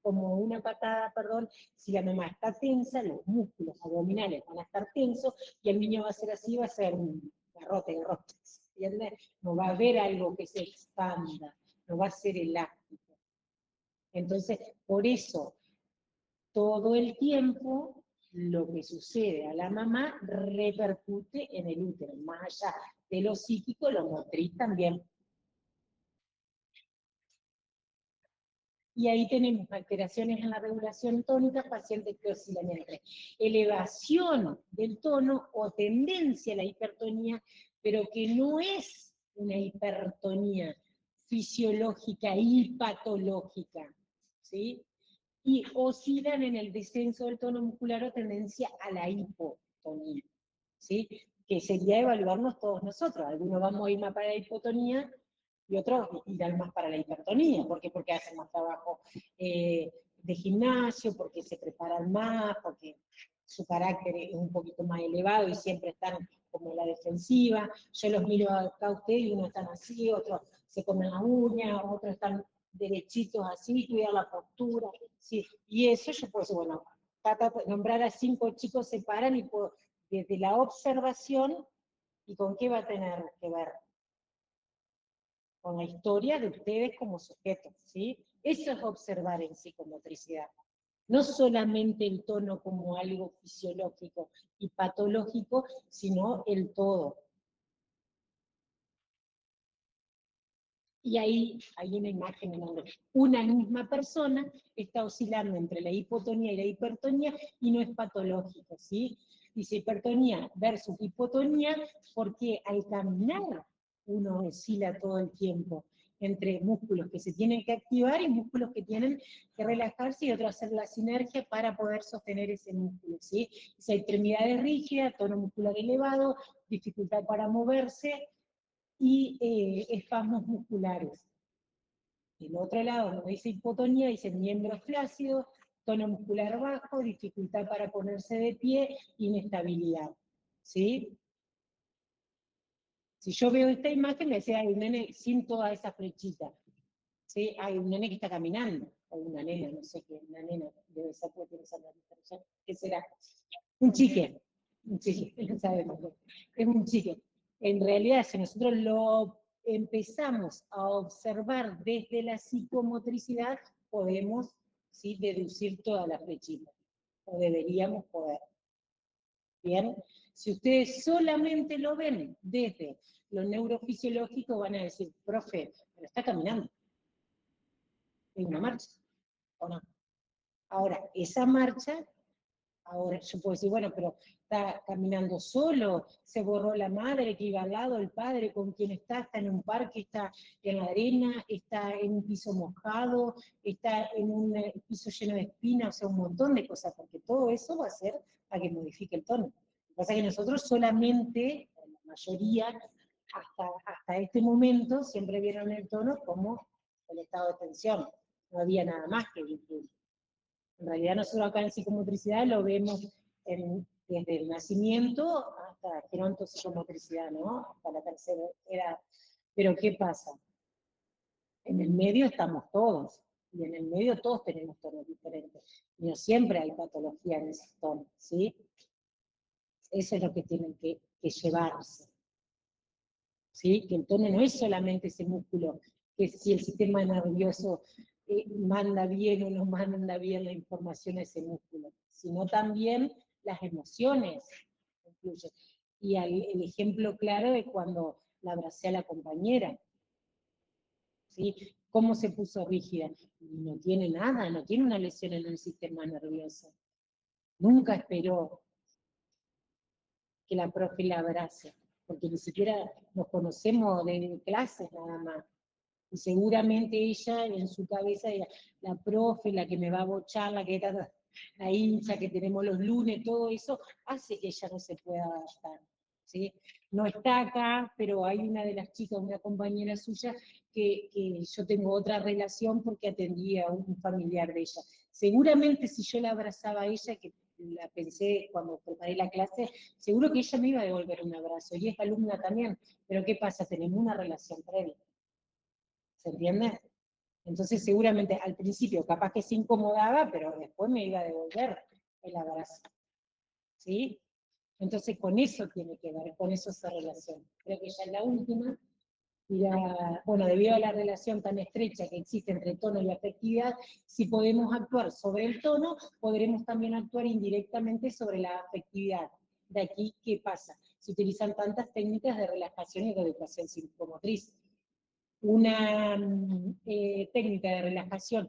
como una patada, perdón, si la mamá está tensa, los músculos abdominales van a estar tensos, y el niño va a ser así, va a ser un garrote, ¿entiendes? No va a haber algo que se expanda, no va a ser elástico. Entonces, por eso, todo el tiempo, lo que sucede a la mamá repercute en el útero, más allá de lo psíquico, lo motriz también. Y ahí tenemos alteraciones en la regulación tónica, pacientes que oscilan entre elevación del tono o tendencia a la hipertonía, pero que no es una hipertonía fisiológica y patológica, ¿sí? Y oscilan en el descenso del tono muscular o tendencia a la hipotonía, ¿sí? Que sería evaluarnos todos nosotros. Algunos vamos a ir más para la hipotonía y otros irán más para la hipertonía. ¿Por qué? Porque hacen más trabajo de gimnasio, porque se preparan más, porque su carácter es un poquito más elevado y siempre están como en la defensiva. Yo los miro acá a ustedes y unos están así, otros se comen las uñas, otros están derechitos así, cuidar la postura, sí, y eso yo puedo decir, bueno, nombrar a 5 chicos se paran y puedo, desde la observación, ¿y con qué va a tener que ver? Con la historia de ustedes como sujetos, ¿sí? Eso es observar en psicomotricidad. No solamente el tono como algo fisiológico y patológico, sino el todo. Y ahí hay una imagen en donde una misma persona está oscilando entre la hipotonía y la hipertonía y no es patológico, ¿sí? Dice hipertonía versus hipotonía porque al caminar uno oscila todo el tiempo entre músculos que se tienen que activar y músculos que tienen que relajarse y otro hacer la sinergia para poder sostener ese músculo, ¿sí? Esa extremidad es rígida, tono muscular elevado, dificultad para moverse, y espasmos musculares. Del otro lado, donde dice hipotonía, dice miembros flácidos, tono muscular bajo, dificultad para ponerse de pie, inestabilidad. ¿Sí? Si yo veo esta imagen, me decía, hay un nene sin toda esa flechita. ¿Sí? Hay un nene que está caminando. o una nena, no sé qué, una nena, debe ser porque tiene esa nariz, ¿qué será? Un chique, no sabemos, es un chique. En realidad, si nosotros lo empezamos a observar desde la psicomotricidad, podemos, ¿sí?, deducir toda la flechita, o deberíamos poder. Bien, si ustedes solamente lo ven desde lo neurofisiológico, van a decir, profe, pero está caminando. Es una marcha, ¿o no? Ahora, esa marcha, ahora yo puedo decir, bueno, pero está caminando solo, se borró la madre que iba al lado, el padre con quien está en un parque, está en la arena, está en un piso mojado, está en un piso lleno de espinas, o sea, un montón de cosas, porque todo eso va a hacer a que modifique el tono. Lo que pasa es que nosotros solamente, la mayoría, hasta este momento, siempre vieron el tono como el estado de tensión. No había nada más que incluir. En realidad nosotros acá en psicomotricidad lo vemos desde el nacimiento hasta gerontopsicomotricidad, ¿no? Hasta la tercera edad. Pero ¿qué pasa? En el medio estamos todos, y en el medio todos tenemos tonos diferentes. Y no siempre hay patología en esos tonos, ¿sí? Eso es lo que tienen que llevarse. ¿Sí? Que el tono no es solamente ese músculo, que si el sistema nervioso manda bien o no manda bien la información a ese músculo, sino también las emociones incluyen. Y el ejemplo claro es cuando la abracé a la compañera, ¿sí? ¿Cómo se puso rígida? No tiene nada, no tiene una lesión en el sistema nervioso. Nunca esperó que la profe la abrace, porque ni siquiera nos conocemos de clases nada más. Y seguramente ella en su cabeza era la profe, la que me va a bochar, la que era la hincha que tenemos los lunes, todo eso hace que ella no se pueda adaptar. ¿Sí? No está acá, pero hay una de las chicas, una compañera suya, que yo tengo otra relación porque atendía a un familiar de ella. Seguramente si yo la abrazaba a ella, que la pensé cuando preparé la clase, seguro que ella me iba a devolver un abrazo, y es alumna también, pero ¿qué pasa? Tenemos una relación previa. ¿Se entiende? Entonces seguramente al principio capaz que se incomodaba, pero después me iba a devolver el abrazo. ¿Sí? Entonces con eso tiene que ver, con eso se relaciona. Creo que ya es la última. Bueno, debido a la relación tan estrecha que existe entre tono y afectividad, si podemos actuar sobre el tono, podremos también actuar indirectamente sobre la afectividad. De aquí, ¿qué pasa? Se utilizan tantas técnicas de relajación y de educación psicomotriz. Una técnica de relajación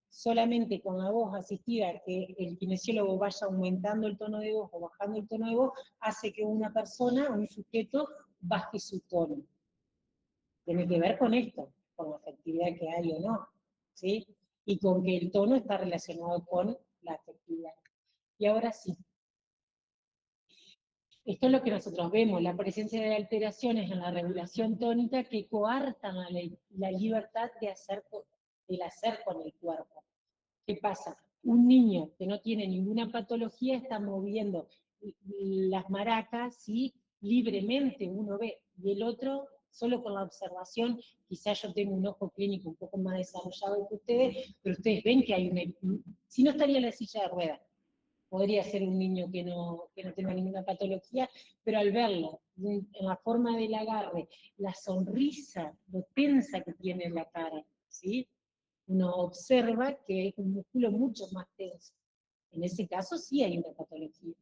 solamente con la voz asistida, que el kinesiólogo vaya aumentando el tono de voz o bajando el tono de voz, hace que una persona, un sujeto, baje su tono. Tiene que ver con esto, con la afectividad que hay o no, ¿sí? Y con que el tono está relacionado con la afectividad. Y ahora sí. Esto es lo que nosotros vemos, la presencia de alteraciones en la regulación tónica que coartan la libertad del hacer con el cuerpo. ¿Qué pasa? Un niño que no tiene ninguna patología está moviendo las maracas, ¿sí?, libremente, uno ve, y el otro, solo con la observación, quizás yo tengo un ojo clínico un poco más desarrollado que ustedes, pero ustedes ven que hay si no estaría en la silla de ruedas, podría ser un niño que no tenga ninguna patología, pero al verlo, en la forma del agarre, la sonrisa, lo tensa que tiene en la cara, ¿sí?, uno observa que es un músculo mucho más tenso. En ese caso sí hay una patología.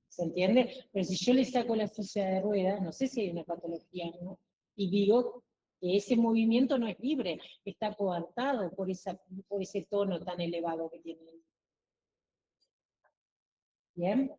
¿Se entiende? Pero si yo le saco la silla de ruedas, no sé si hay una patología, ¿no? Y digo que ese movimiento no es libre, está coartado por ese tono tan elevado que tiene. ¿Bien?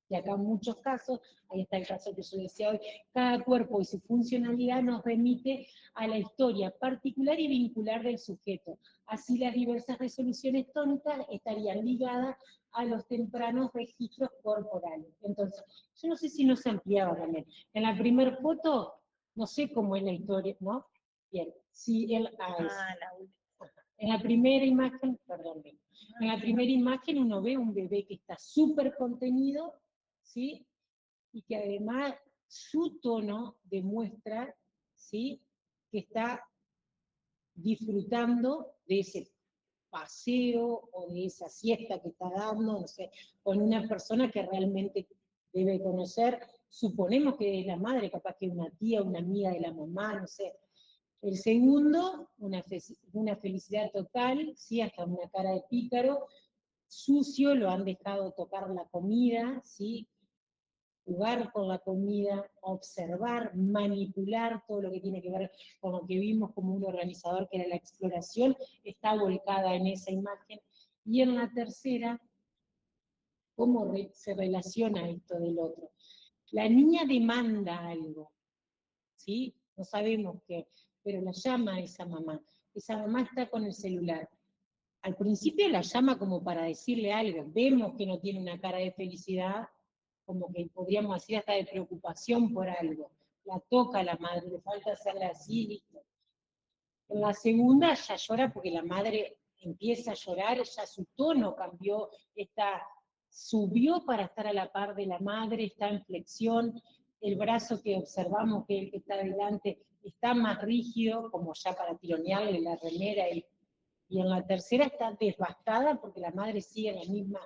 Y acá en muchos casos, ahí está el caso que yo decía hoy, cada cuerpo y su funcionalidad nos remite a la historia particular y vincular del sujeto. Así las diversas resoluciones tónicas estarían ligadas a los tempranos registros corporales. Entonces, yo no sé si no se ampliaba también. En la primera foto, no sé cómo es la historia, ¿no? Bien, si el en la primera imagen, perdón, en la primera imagen uno ve un bebé que está súper contenido, ¿sí? Y que además su tono demuestra, ¿sí?, que está disfrutando de ese paseo o de esa siesta que está dando, no sé, con una persona que realmente debe conocer, suponemos que es la madre, capaz que una tía, una amiga de la mamá, no sé. El segundo, una felicidad total, sí, hasta una cara de pícaro, sucio, lo han dejado tocar la comida, ¿sí? Jugar con la comida, observar, manipular todo lo que tiene que ver con lo que vimos como un organizador, que era la exploración, está volcada en esa imagen. Y en la tercera, cómo se relaciona esto del otro. La niña demanda algo, ¿sí? No sabemos qué, pero la llama a esa mamá. Esa mamá está con el celular. Al principio la llama como para decirle algo, vemos que no tiene una cara de felicidad, como que podríamos decir hasta de preocupación por algo. La toca a la madre, le falta hacerle así, listo. En la segunda ya llora porque la madre empieza a llorar, ya su tono cambió, subió para estar a la par de la madre, está en flexión, el brazo que observamos que el que está delante está más rígido, como ya para tironearle la remera, y en la tercera está devastada porque la madre sigue en la misma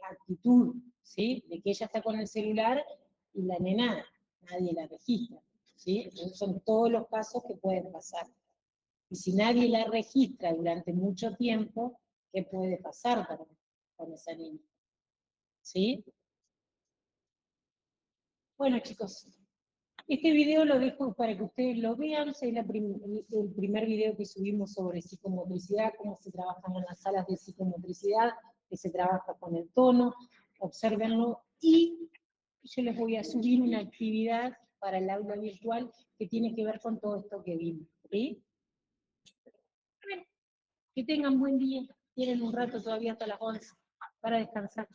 actitud, ¿sí? De que ella está con el celular y la nena nadie la registra, ¿sí? Entonces son todos los casos que pueden pasar. Y si nadie la registra durante mucho tiempo, ¿qué puede pasar con esa niña? ¿Sí? Bueno, chicos, este video lo dejo para que ustedes lo vean. Es el primer video que subimos sobre psicomotricidad, cómo se trabajan en las salas de psicomotricidad, que se trabaja con el tono. Obsérvenlo. Y yo les voy a subir una actividad para el aula virtual que tiene que ver con todo esto que vimos. ¿Sí? Bueno, que tengan buen día. Tienen un rato todavía hasta las 11 para descansar.